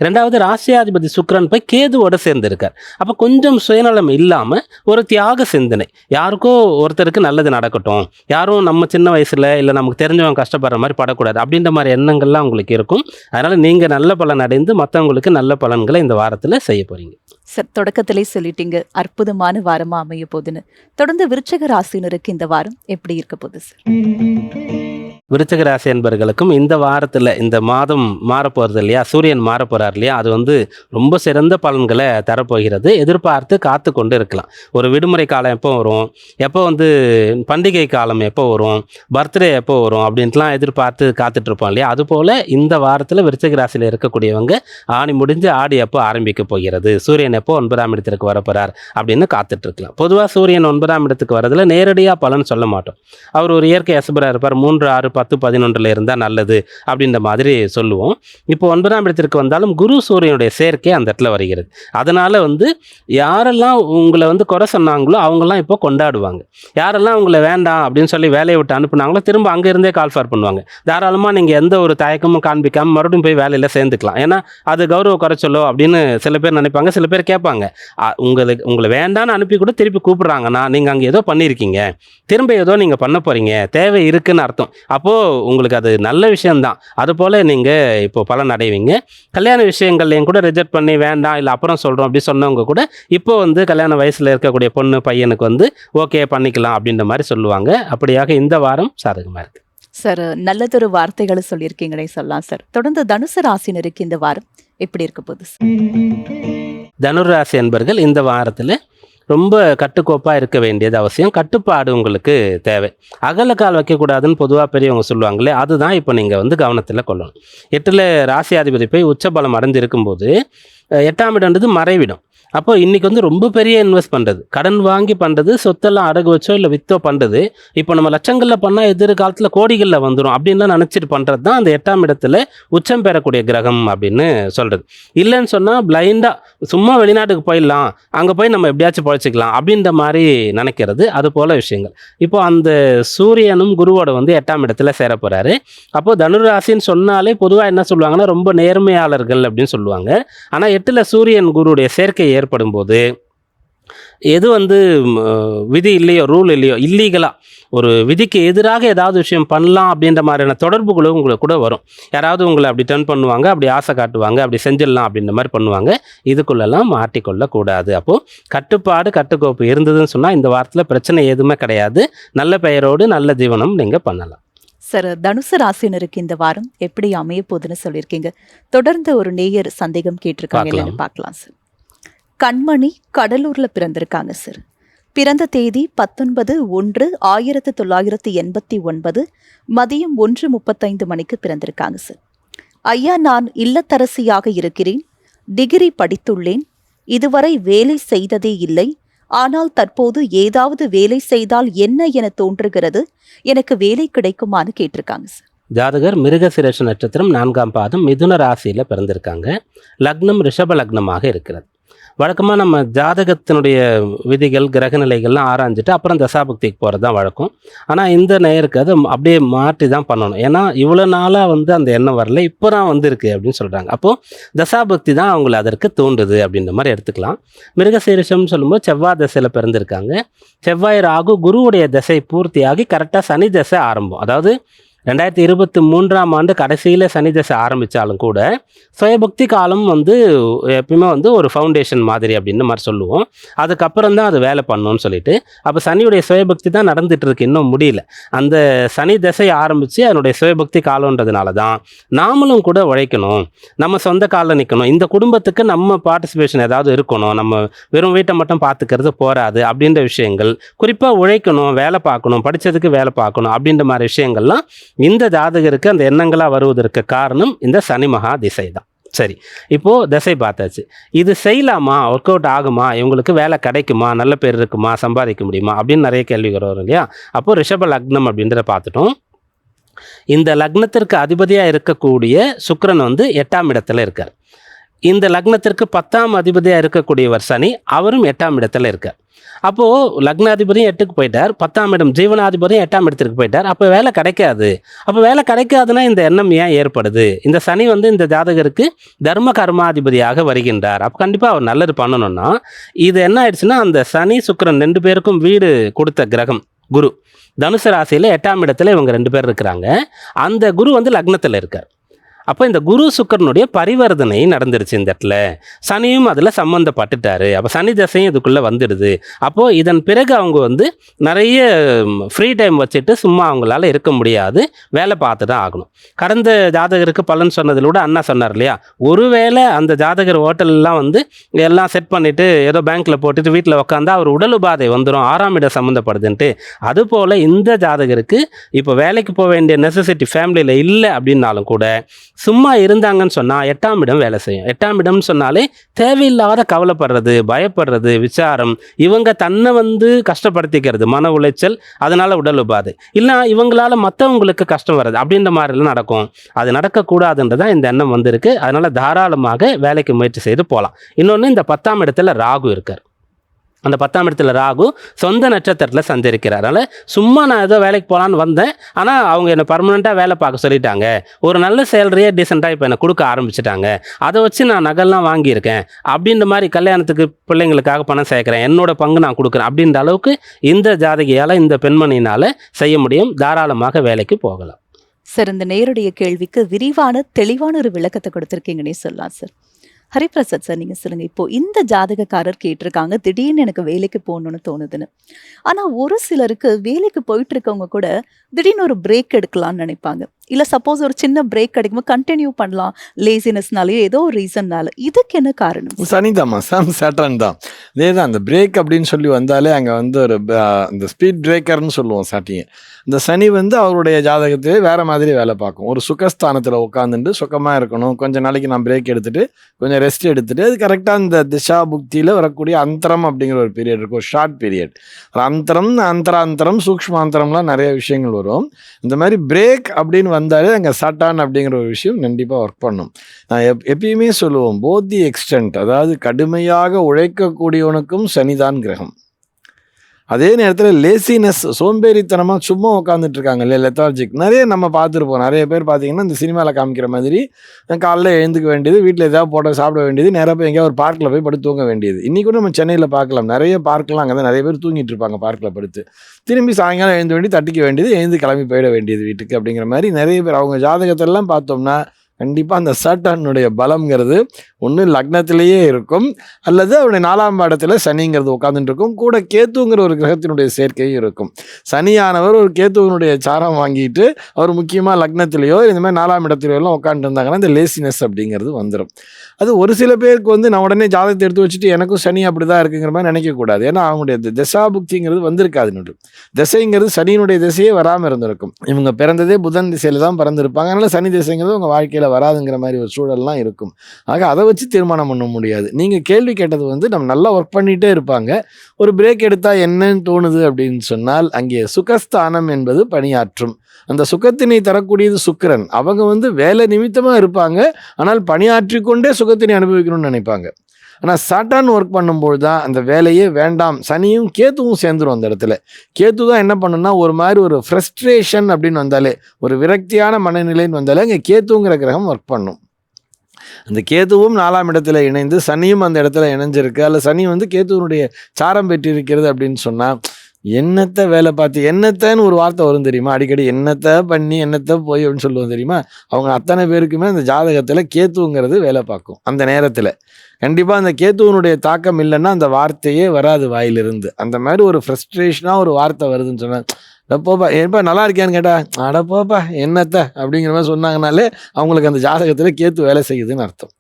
2வது, ராசியாதிபதி சுக்கிரன் போய் கேதுவோட சேர்ந்து இருக்கார். அப்போ கொஞ்சம் சுயநலம் இல்லாமல் ஒரு தியாக சிந்தனை, யாருக்கோ ஒருத்தருக்கு நல்லது நடக்கட்டும், யாரும் நம்ம சின்ன வயசில் இல்லை நமக்கு தெரிஞ்சவங்க கஷ்டப்படுற மாதிரி படக்கூடாது அப்படின்ற மாதிரி எண்ணங்கள்லாம் உங்களுக்கு இருக்கும். அதனால் நீங்கள் நல்ல பலன் அடைந்து மற்றவங்களுக்கு நல்ல பலன்களை இந்த வாரத்தில் செய்ய போகிறீங்க. சார், தொடக்கத்திலே சொல்லிட்டீங்க அற்புதமான வாரமா அமைய போகுதுன்னு. தொடர்ந்து விருச்சிக ராசியினருக்கு இந்த வாரம் எப்படி இருக்க போகுது சார்? விருச்சிக ராசி என்பவர்களுக்கும் இந்த வாரத்தில், இந்த மாதம் மாறப்போகிறது இல்லையா, சூரியன் மாறப்போகிறார் இல்லையா, அது ரொம்ப சிறந்த பலன்களை தரப்போகிறது. எதிர்பார்த்து காத்து கொண்டு இருக்கலாம். ஒரு விடுமுறை காலம் எப்போ வரும், எப்போ பண்டிகை காலம் எப்போ வரும், பர்த்டே எப்போ வரும் அப்படின்ட்டுலாம் எதிர்பார்த்து காத்துட்ருப்போம் இல்லையா. அதுபோல் இந்த வாரத்தில் விருச்சிக ராசியில் இருக்கக்கூடியவங்க ஆணி முடிஞ்சு ஆடி எப்போ ஆரம்பிக்க போகிறது, சூரியன் எப்போ 9ஆம் இடத்திற்கு வரப்போகிறார் அப்படின்னு காத்துட்ருக்கலாம். பொதுவாக சூரியன் 9ஆம் இடத்துக்கு வரதில் நேரடியாக பலன் சொல்ல மாட்டோம். அவர் ஒரு இயற்கை அசுபராக இருப்பார். 3, 6, 10, 11 இருந்தால் நல்லது அப்படின்ற மாதிரி சொல்லுவோம். இப்போ 9ஆம் இடத்திற்கு வந்தாலும் குரு சூரியனுடைய சேர்க்கை அந்த இடத்துல வருகிறது. அதனால் வந்து யாரெல்லாம் உங்களை வந்து குறை சொன்னாங்களோ அவங்கெல்லாம் இப்போ கொண்டாடுவாங்க. யாரெல்லாம் உங்களை வேண்டாம் அப்படின்னு சொல்லி வேலையை விட்டு அனுப்புனாங்களோ திரும்ப அங்கேருந்தே கால் ஃபார் பண்ணுவாங்க. தாராளமாக நீங்கள் எந்த ஒரு தயக்கமும் காண்பிக்காமல் மறுபடியும் போய் வேலையில் சேர்ந்துக்கலாம். ஏன்னா அது கௌரவ குறைச்சலோ அப்படின்னு சில பேர் நினைப்பாங்க. சில பேர் கேட்பாங்க, உங்களை வேண்டான்னு அனுப்பி கூட திருப்பி கூப்பிட்றாங்கன்னா நீங்கள் அங்கே ஏதோ பண்ணியிருக்கீங்க, திரும்ப ஏதோ நீங்கள் பண்ண போகிறீங்க, தேவை இருக்குன்னு அர்த்தம். அப்போது உங்களுக்கு அது நல்ல விஷயம்தான். அதுபோல் நீங்கள் இப்போ பலன் அடைவீங்க. கல்யாண விஷயங்கள்லையும் கூட ரிஜெக்ட் பண்ணி வேண்டாம் இல்லை அப்புறம் சொல்கிறோம் அப்படி சொன்னவங்க கூட இப்போ வந்து கல்யாண வயசில் இருக்கக்கூடிய பொண்ணு பையனுக்கு வந்து ஓகே பண்ணிக்கலாம் அப்படின்ற மாதிரி சொல்லுவாங்க. அப்படியாக இந்த வாரம் சாதகமாக இருக்குது. சார், நல்லதொரு வார்த்தைகளை சொல்லியிருக்கீங்களே சொல்லலாம் சார். தொடர்ந்து தனுசு ராசினருக்கு இந்த வாரம் எப்படி இருக்க போகுது சார்? தனுர் ராசி என்பர்கள் இந்த வாரத்தில் ரொம்ப கட்டுக்கோப்பாக இருக்க வேண்டியது அவசியம். கட்டுப்பாடு உங்களுக்கு தேவை. அகல கால் வைக்கக்கூடாதுன்னு பொதுவாக பெரியவங்க சொல்லுவாங்களே, அதுதான் இப்போ நீங்கள் வந்து கவனத்தில் கொள்ளணும். 8ல் ராசியாதிபதி போய் உச்சபலம் அடைஞ்சு இருக்கும்போது 8ஆம் இடம்ன்றது மறைவிடம். அப்போ இன்றைக்கி வந்து ரொம்ப பெரிய இன்வெஸ்ட் பண்ணுறது, கடன் வாங்கி பண்ணுறது, சொத்தெல்லாம் அடகு வச்சோ இல்லை விற்றோ பண்ணுறது, இப்போ நம்ம லட்சங்களில் பண்ணால் எதிர்காலத்தில் கோடிகளில் வந்துடும் அப்படின்லாம் நினச்சிட்டு பண்ணுறது தான் அந்த 8ஆம் இடத்துல உச்சம் பெறக்கூடிய கிரகம் அப்படின்னு சொல்கிறது. இல்லைன்னு சொன்னால் பிளைண்டாக சும்மா வெளிநாட்டுக்கு போயிடலாம், அங்கே போய் நம்ம எப்படியாச்சும் பழச்சிக்கலாம் அப்படின்ற மாதிரி நினைக்கிறது. அது போல் விஷயங்கள். இப்போ அந்த சூரியனும் குருவோட வந்து 8ஆம் இடத்துல சேர போகிறாரு. அப்போது தனுராசின்னு சொன்னாலே பொதுவாக என்ன சொல்லுவாங்கன்னா ரொம்ப நேர்மையாளர்கள் அப்படின்னு சொல்லுவாங்க. ஆனால் 8ல் சூரியன் குருவுடைய சேர்க்கை ஏற்படும் போது எது வந்து விதி இல்லையோ, ரூல் இல்லையோ, இல்லீகலாக ஒரு விதிக்கு எதிராக ஏதாவது விஷயம் பண்ணலாம் அப்படின்ற மாதிரியான தொடர்புகளும் உங்களுக்கு கூட வரும். யாராவது உங்களை அப்படி டர்ன் பண்ணுவாங்க, அப்படி ஆசை காட்டுவாங்க, அப்படி செஞ்சிடலாம் அப்படின்ற மாதிரி பண்ணுவாங்க. இதுக்குள்ளெல்லாம் மாட்டிக்கொள்ளக்கூடாது. அப்போது கட்டுப்பாடு கட்டுக்கோப்பு இருந்ததுன்னு சொன்னால் இந்த வாரத்தில் பிரச்சனை எதுவுமே கிடையாது. நல்ல பெயரோடு நல்ல ஜீவனம் நீங்கள் பண்ணலாம். சார், தனுசு ராசினருக்கு இந்த வாரம் எப்படி அமைய போகுதுன்னு சொல்லியிருக்கீங்க. தொடர்ந்து ஒரு நேயர் சந்தேகம் கேட்டிருக்காங்க, இல்லைன்னு பார்க்கலாம் சார். கண்மணி கடலூர்ல பிறந்திருக்காங்க சார். பிறந்த தேதி 19/1/1989 மதியம் 1:35 மணிக்கு பிறந்திருக்காங்க சார். ஐயா, நான் இல்லத்தரசியாக இருக்கிறேன். டிகிரி படித்துள்ளேன். இதுவரை வேலை செய்ததே இல்லை. ஆனால் தற்போது ஏதாவது வேலை செய்தால் என்ன என தோன்றுகிறது. எனக்கு வேலை கிடைக்குமான்னு கேட்டிருக்காங்க சார். ஜாதகர் மிருகசிரேஷ நட்சத்திரம் 4ஆம் பாதம் மிதுன ராசியில் பிறந்திருக்காங்க. லக்னம் ரிஷப லக்னமாக இருக்கிறது. வழக்கமாக நம்ம ஜாதகத்தினுடைய விதிகள் கிரகநிலைகள்லாம் ஆராய்ஞ்சிட்டு அப்புறம் தசாபக்திக்கு போகிறது தான் வழக்கம். ஆனால் இந்த நேருக்கு அதை அப்படியே மாற்றி தான் பண்ணணும். ஏன்னா இவ்வளோ நாளாக வந்து அந்த எண்ணம் வரல, இப்போ தான் வந்திருக்கு அப்படின்னு சொல்கிறாங்க. அப்போது தசாபக்தி தான் அவங்களை அதற்கு தூண்டுது அப்படின்ற மாதிரி எடுத்துக்கலாம். மிருகசீரிஷம்னு சொல்லும்போது செவ்வாய் தசையில் பிறந்திருக்காங்க. செவ்வாய் ராகு குருவுடைய தசை பூர்த்தியாகி கரெக்டாக சனி தசை ஆரம்பம். அதாவது 2023ஆம் ஆண்டு கடைசியில் சனி தசை ஆரம்பித்தாலும் கூட சுயபக்தி காலம் வந்து எப்பயுமே வந்து ஒரு ஃபவுண்டேஷன் மாதிரி அப்படின்னு மாதிரி சொல்லுவோம். அதுக்கப்புறம் தான் அது வேலை பண்ணணும்னு சொல்லிட்டு, அப்போ சனியுடைய சுயபக்தி தான் நடந்துட்டு இருக்கு, இன்னும் முடியல. அந்த சனி தசை ஆரம்பித்து அதனுடைய சுயபக்தி காலன்றதுனால தான் நாமளும் கூட உழைக்கணும், நம்ம சொந்த காலில் நிற்கணும், இந்த குடும்பத்துக்கு நம்ம பார்ட்டிசிபேஷன் ஏதாவது இருக்கணும், நம்ம வெறும் வீட்டை மட்டும் பார்த்துக்கிறது போராது அப்படின்ற விஷயங்கள், குறிப்பாக உழைக்கணும், வேலை பார்க்கணும், படித்ததுக்கு வேலை பார்க்கணும் அப்படின்ற மாதிரி விஷயங்கள்லாம் இந்த ஜாதகருக்கு அந்த எண்ணங்களாக வருவதற்கு காரணம் இந்த சனி மகா திசை தான். சரி, இப்போது திசை பார்த்தாச்சு. இது செய்யலாமா, ஒர்க் அவுட் ஆகுமா, இவங்களுக்கு வேலை கிடைக்குமா, நல்ல பேர் இருக்குமா, சம்பாதிக்க முடியுமா அப்படின்னு நிறைய கேள்விகள் வரும் இல்லையா. அப்போது ரிஷப லக்னம் அப்படின்றத பார்த்துட்டோம். இந்த லக்னத்திற்கு அதிபதியாக இருக்கக்கூடிய சுக்கிரன் வந்து 8ஆம் இடத்துல இருக்கார். இந்த லக்னத்திற்கு 10ஆம் அதிபதியாக இருக்கக்கூடியவர் சனி, அவரும் 8ஆம் இடத்துல இருக்கார். அப்போது லக்னாதிபதியும் 8க்கு போயிட்டார், 10ஆம் இடம் ஜீவனாதிபதியும் 8ஆம் இடத்திற்கு போயிட்டார். அப்போ வேலை கிடைக்காது. அப்போ வேலை கிடைக்காதுன்னா இந்த எண்ணம் ஏன் ஏற்படுது? இந்த சனி வந்து இந்த ஜாதகருக்கு தர்ம கர்மாதிபதியாக வருகின்றார். அப்போ கண்டிப்பாக அவர் நல்லது பண்ணணும்னா இது என்ன ஆயிடுச்சுன்னா, அந்த சனி சுக்கிரன் 2 பேருக்கும் வீடு கொடுத்த கிரகம் குரு தனுசு ராசியில் 8ஆம் இடத்துல இவங்க 2 பேர் இருக்கிறாங்க. அந்த குரு வந்து லக்னத்தில் இருக்கார். அப்போ இந்த குரு சுக்கரனுடைய பரிவர்த்தனை நடந்துருச்சு இந்த இடத்துல. சனியும் அதில் சம்மந்தப்பட்டுட்டாரு. அப்போ சனி தசையும் இதுக்குள்ளே வந்துடுது. அப்போது இதன் பிறகு அவங்க வந்து நிறைய ஃப்ரீ டைம் வச்சுட்டு சும்மா அவங்களால இருக்க முடியாது, வேலை பார்த்து தான் ஆகணும். கடந்த ஜாதகருக்கு பலன் சொன்னதில் கூட அண்ணா சொன்னார் இல்லையா, ஒருவேளை அந்த ஜாதகர் ஹோட்டல்லாம் வந்து எல்லாம் செட் பண்ணிவிட்டு ஏதோ பேங்க்கில் போட்டுட்டு வீட்டில் உட்காந்தா அவர் உடல் உபாதை வந்துடும், 6ஆம் இடம் சம்மந்தப்படுதுன்ட்டு. அதுபோல் இந்த ஜாதகருக்கு இப்போ வேலைக்கு போக வேண்டிய நெசசிட்டி ஃபேமிலியில் இல்லை அப்படின்னாலும் கூட சும்மா இருந்தாங்கன்னு சொன்னால் 8ஆம் இடம் வேலை செய்யும். 8ஆம் இடம்னு சொன்னாலே தேவையில்லாத கவலைப்படுறது, பயப்படுறது, விசாரம், இவங்க தன்னை கஷ்டப்படுத்திக்கிறது, மன உளைச்சல், அதனால உடல் உபாதை, இல்லை இவங்களால மற்றவங்களுக்கு கஷ்டம் வர்றது அப்படின்ற மாதிரிலாம் நடக்கும். அது நடக்கக்கூடாதுன்றதான் இந்த எண்ணம் இருக்கு. அதனால தாராளமாக வேலைக்கு முயற்சி செய்து போகலாம். இன்னொன்று, இந்த 10ஆம் இடத்துல ராகு இருக்கார். அந்த 10ஆம் இடத்துல ராகு சொந்த நட்சத்திரத்தில் சஞ்சரிக்கிறார். அதனால் சும்மா நான் ஏதோ வேலைக்கு போகலான்னு வந்தேன், ஆனால் அவங்க என்னை பர்மனெண்ட்டாக வேலை பார்க்க சொல்லிட்டாங்க, ஒரு நல்ல சேலரியே டீசெண்டாக இப்போ எனக்கு கொடுக்க ஆரம்பிச்சிட்டாங்க, அதை வச்சு நான் நகைலாம் வாங்கியிருக்கேன், அப்படின்ற மாதிரி கல்யாணத்துக்கு பிள்ளைங்களுக்காக பணம் சேர்க்குறேன், என்னோட பங்கு நான் கொடுக்குறேன் அப்படின்ற அளவுக்கு இந்த ஜாதகியால், இந்த பெண்மணினால் செய்ய முடியும். தாராளமாக வேலைக்கு போகலாம். சார், இந்த நேருடைய கேள்விக்கு விரிவான தெளிவான ஒரு விளக்கத்தை கொடுத்துருக்கீங்கன்னே சொல்லலாம் சார். ஹரிபிரசாத் சார், நீங்கள் சொல்லுங்கள். இப்போ இந்த ஜாதகக்காரர் கேட்டிருக்காங்க, திடீர்னு எனக்கு வேலைக்கு போகணுன்னு தோணுதுன்னு. ஆனால் ஒரு சிலருக்கு வேலைக்கு போயிட்டு இருக்கவங்க கூட திடீர்னு ஒரு பிரேக் எடுக்கலாம்னு நினைப்பாங்க. இல்லை சப்போஸ் ஒரு சின்ன பிரேக் கிடைக்கும்போது கண்டினியூ பண்ணலாம், லேசினஸ்னாலேயோ ஏதோ ஒரு ரீசன்னால. இதுக்கு என்ன காரணம்? சனிதாம்மா, சேட்டர்ன் தான். அதே தான், அந்த பிரேக் அப்படின்னு சொல்லி வந்தாலே அங்கே ஒரு இந்த ஸ்பீட் பிரேக்கர்னு சொல்லுவோம் சாட்டிங்க. இந்த சனி அவருடைய ஜாதகத்திலே வேறு மாதிரி வேலை பார்க்கும். ஒரு சுகஸ்தானத்தில் உட்காந்துட்டு சுகமாக இருக்கணும், கொஞ்சம் நாளைக்கு நான் பிரேக் எடுத்துகிட்டு கொஞ்சம் ரெஸ்ட் எடுத்துகிட்டு, அது கரெக்டாக இந்த திசா புக்தியில் வரக்கூடிய அந்தரம் அப்படிங்கிற ஒரு பீரியட் இருக்கும், ஒரு ஷார்ட் பீரியட். அந்தரம், அந்தராந்தரம், சூக்ஷ்மாந்தரம்லாம் நிறைய விஷயங்கள் வரும். இந்த மாதிரி பிரேக் அப்படின்னு வந்தாலே அங்கே சட்டான் அப்படிங்கிற ஒரு விஷயம் கண்டிப்பாக ஒர்க் பண்ணும். நான் எப்பயுமே சொல்லுவோம், போத் தி எக்ஸ்டென்ட், அதாவது கடுமையாக உழைக்கக்கூடியவனுக்கும் சனிதான் கிரகம். அதே நேரத்தில் லேசினஸ், சோம்பேறித்தனமாக சும்மா உட்காந்துட்டு இருக்காங்க இல்லையா, லெத்தார்ஜிக், நிறைய நம்ம பார்த்துருப்போம். நிறைய பேர் பார்த்தீங்கன்னா இந்த சினிமாவில் காமிக்கிற மாதிரி காலைல எழுந்துக்க வேண்டியது, வீட்டில் ஏதாவது போட்ட சாப்பிட வேண்டியது, நேராக போய் எங்கேயாவது ஒரு பார்க்கில் போய் படுத்து தூங்க வேண்டியது. இன்றைக்கி கூட நம்ம சென்னையில் பார்க்கலாம், நிறைய பார்க்கலாம், அங்கே தான் நிறைய பேர் தூங்கிட்டு இருப்பாங்க பார்க்கில் படுத்து. திரும்பி சாயங்காலம் எழுந்து வேண்டி தட்டிக்க வேண்டியது, எழுந்து கிளம்பி போயிட வேண்டியது வீட்டுக்கு அப்படிங்கிற மாதிரி நிறைய பேர். அவங்க ஜாதகத்தெல்லாம் பார்த்தோம்னா கண்டிப்பாக அந்த சாட்டர்னுடைய பலம்ங்கிறது ஒன்று லக்னத்திலேயே இருக்கும், அல்லது அவருடைய 4ஆம் இடத்துல சனிங்கிறது உட்காந்துட்டு இருக்கும். கூட கேத்துங்கிற ஒரு கிரகத்தினுடைய சேர்க்கையும் இருக்கும். சனியானவர் ஒரு கேத்துவனுடைய சாரம் வாங்கிட்டு அவர் முக்கியமாக லக்னத்திலேயோ இந்த மாதிரி 4ஆம் இடத்துலையோ எல்லாம் உட்காந்துட்டு இருந்தாங்கன்னா இந்த லேசினஸ் அப்படிங்கிறது வந்துடும். அது ஒரு சில பேருக்கு நான் உடனே ஜாதகத்தை எடுத்து வச்சுட்டு எனக்கும் சனி அப்படி தான் இருக்குங்கிற மாதிரி நினைக்கக்கூடாது. ஏன்னா அவங்களுடைய தசாபுக்திங்கிறது வந்திருக்காது. திசைங்கிறது சனியினுடைய திசையே வராமல் இருந்திருக்கும். இவங்க பிறந்ததே புதன் திசையில் தான் பிறந்திருப்பாங்க. அதனால் சனி திசைங்கிறது உங்கள் வாழ்க்கையில் வராதுங்கிற மாதிரி ஒரு சூழல்லாம் இருக்கும். ஆக அதை வச்சு தீர்மானம் பண்ண முடியாது. நீங்கள் கேள்வி கேட்டது நம்ம நல்லா ஒர்க் பண்ணிகிட்டே இருப்பாங்க, ஒரு பிரேக் எடுத்தால் என்னன்னு தோணுது அப்படின்னு சொன்னால், அங்கே சுகஸ்தானம் என்பது பணியாற்றும். அந்த சுகத்தினை தரக்கூடியது சுக்கிரன். அவங்க வேலை நிமித்தமாக இருப்பாங்க, ஆனால் பணியாற்றிக்கொண்டே சுகத்தினை அனுபவிக்கணும்னு நினைப்பாங்க. ஆனால் சாட்டான் ஒர்க் பண்ணும்போது தான் அந்த வேலையே வேண்டாம். சனியும் கேத்துவும் சேர்ந்துடும் அந்த இடத்துல. கேத்து தான் என்ன பண்ணுன்னா, ஒரு மாதிரி ஒரு ஃப்ரஸ்ட்ரேஷன் அப்படின்னு வந்தாலே, ஒரு விரக்தியான மனநிலைன்னு வந்தாலே அங்கே கேத்துங்கிற கிரகம் ஒர்க் பண்ணும். அந்த கேத்துவும் 4ஆம் இடத்துல இணைந்து சனியும் அந்த இடத்துல இணைஞ்சிருக்கு, அல்ல சனி கேத்துவனுடைய சாரம் பெற்றிருக்கிறது அப்படின்னு சொன்னால், என்னத்தை வேலை பார்த்து, என்னத்தைன்னு ஒரு வார்த்தை வரும் தெரியுமா, அடிக்கடி என்னத்தை பண்ணி என்னத்தை போய் அப்படின்னு சொல்லுவோம் தெரியுமா. அவங்க அத்தனை பேருக்குமே அந்த ஜாதகத்தில் கேத்துங்கிறது வேலை பார்க்கும். அந்த நேரத்தில் கண்டிப்பாக அந்த கேத்துவனுடைய தாக்கம் இல்லைன்னா அந்த வார்த்தையே வராது வாயிலிருந்து. அந்த மாதிரி ஒரு ஃப்ரஸ்ட்ரேஷனாக ஒரு வார்த்தை வருதுன்னு சொன்னால், போப்பா எப்பா நல்லா இருக்கியான்னு கேட்டால், அடப்போப்பா என்னத்தை அப்படிங்கிற மாதிரி சொன்னாங்கனாலே அவங்களுக்கு அந்த ஜாதகத்தில் கேத்து வேலை செய்யுதுன்னு அர்த்தம்.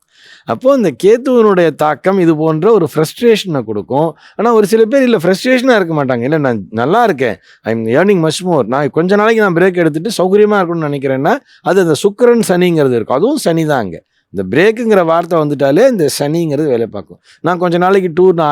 அப்போது இந்த கேத்துவனுடைய தாக்கம் இது போன்ற ஒரு ஃப்ரஸ்ட்ரேஷனை கொடுக்கும். ஆனால் ஒரு சில பேர் இல்லை ஃப்ரஸ்ட்ரேஷனாக இருக்க மாட்டாங்க, இல்லை நான் நல்லா இருக்கேன், I am earning much more, நான் கொஞ்ச நாளைக்கு நான் பிரேக் எடுத்துகிட்டு சௌகரியமாக இருக்கணும்னு நினைக்கிறேன்னா, அது அந்த சுக்கிரன் சனிங்கிறது இருக்கும். அதுவும் சனி தான். அங்கே இந்த பிரேக்குங்கிற வார்த்தை வந்துட்டாலே இந்த சனிங்கிறது வேலை பார்க்கும். நான் கொஞ்ச நாளைக்கு டூர், நான்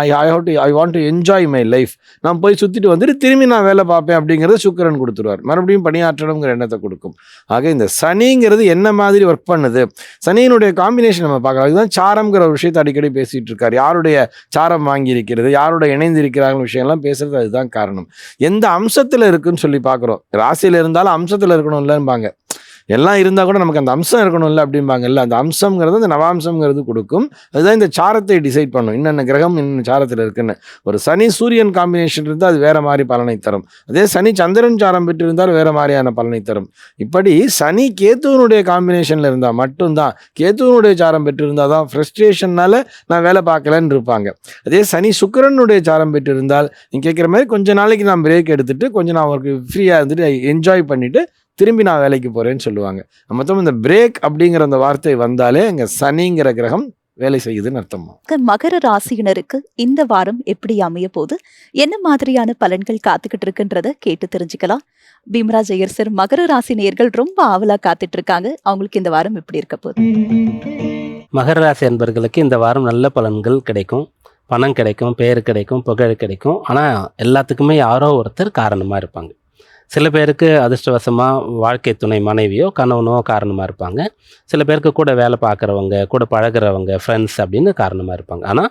I want to enjoy my life, நான் போய் சுற்றிட்டு வந்துட்டு திரும்பி நான் வேலை பார்ப்பேன் அப்படிங்கிறது சுக்கிரன் கொடுத்துருவார். மறுபடியும் பணியாற்றணுங்கிற எண்ணத்தை கொடுக்கும். ஆக இந்த சனிங்கிறது என்ன மாதிரி ஒர்க் பண்ணுது, சனியினுடைய காம்பினேஷன் நம்ம பார்க்கலாம். அதுதான் சாரம்ங்கிற ஒரு விஷயத்தை அடிக்கடி பேசிகிட்டு இருக்காரு. யாருடைய சாரம் வாங்கியிருக்கிறது, யாருடைய இணைந்திருக்கிறாங்க விஷயம்லாம் பேசுறது அதுதான் காரணம். எந்த அம்சத்தில் இருக்குன்னு சொல்லி பார்க்குறோம். ராசியில் இருந்தாலும் அம்சத்தில் இருக்கணும் இல்லைன்பாங்க. எல்லாம் இருந்தால் கூட நமக்கு அந்த அம்சம் இருக்கணும்ல அப்படிம்பாங்கல்ல. அந்த அம்சங்கிறது அந்த நவாம்சங்கிறது கொடுக்கும். அதுதான் இந்த சாரத்தை டிசைட் பண்ணும், இன்னென்ன கிரகம் இன்னும் சாரத்தில் இருக்குன்னு. ஒரு சனி சூரியன் காம்பினேஷன் இருந்தால் அது வேறு மாதிரி பலனை தரும். அதே சனி சந்திரன் சாரம் பெற்றிருந்தால் வேறு மாதிரியான பலனை தரும். இப்படி சனி கேத்துவனுடைய காம்பினேஷனில் இருந்தால் மட்டும்தான், கேத்துவனுடைய சாரம் பெற்றிருந்தால் தான் ஃப்ரஸ்ட்ரேஷனால் நான் வேலை பார்க்கலன்னு இருப்பாங்க. அதே சனி சுக்கிரனுடைய சாரம் பெற்றிருந்தால் நீங்கள் கேட்குற மாதிரி கொஞ்ச நாளைக்கு நான் பிரேக் எடுத்துகிட்டு கொஞ்சம் நான் அவருக்கு ஃப்ரீயாக இருந்துட்டு என்ஜாய் பண்ணிவிட்டு திரும்பி நான் வேலைக்கு போகிறேன்னு சொல்லுவாங்க. மொத்தம் இந்த பிரேக் அப்படிங்கிற அந்த வார்த்தை வந்தாலே அங்கே சனிங்கிற கிரகம் வேலை செய்யுதுன்னு அர்த்தமா. மகர ராசியினருக்கு இந்த வாரம் எப்படி அமைய போகுது, என்ன மாதிரியான பலன்கள் காத்துக்கிட்டு இருக்குன்றத கேட்டு தெரிஞ்சுக்கலாம். பீம்ராஜ் ஐயர் சார், மகர ராசி நேயர்கள் ரொம்ப ஆவலா காத்துட்டு இருக்காங்க. அவங்களுக்கு இந்த வாரம் எப்படி இருக்க போகுது? மகர ராசி அன்பர்களுக்கு இந்த வாரம் நல்ல பலன்கள் கிடைக்கும். பணம் கிடைக்கும், பேர் கிடைக்கும், புகழ் கிடைக்கும். ஆனால் எல்லாத்துக்குமே யாரோ ஒருத்தர் காரணமாக இருப்பாங்க. சில பேருக்கு அதிர்ஷ்டவசமாக வாழ்க்கை துணை மனைவியோ கணவனோ காரணமாக இருப்பாங்க. சில பேருக்கு கூட வேலை பார்க்குறவங்க, கூட பழகிறவங்க, ஃப்ரெண்ட்ஸ் அப்படின்னு காரணமாக இருப்பாங்க. ஆனால்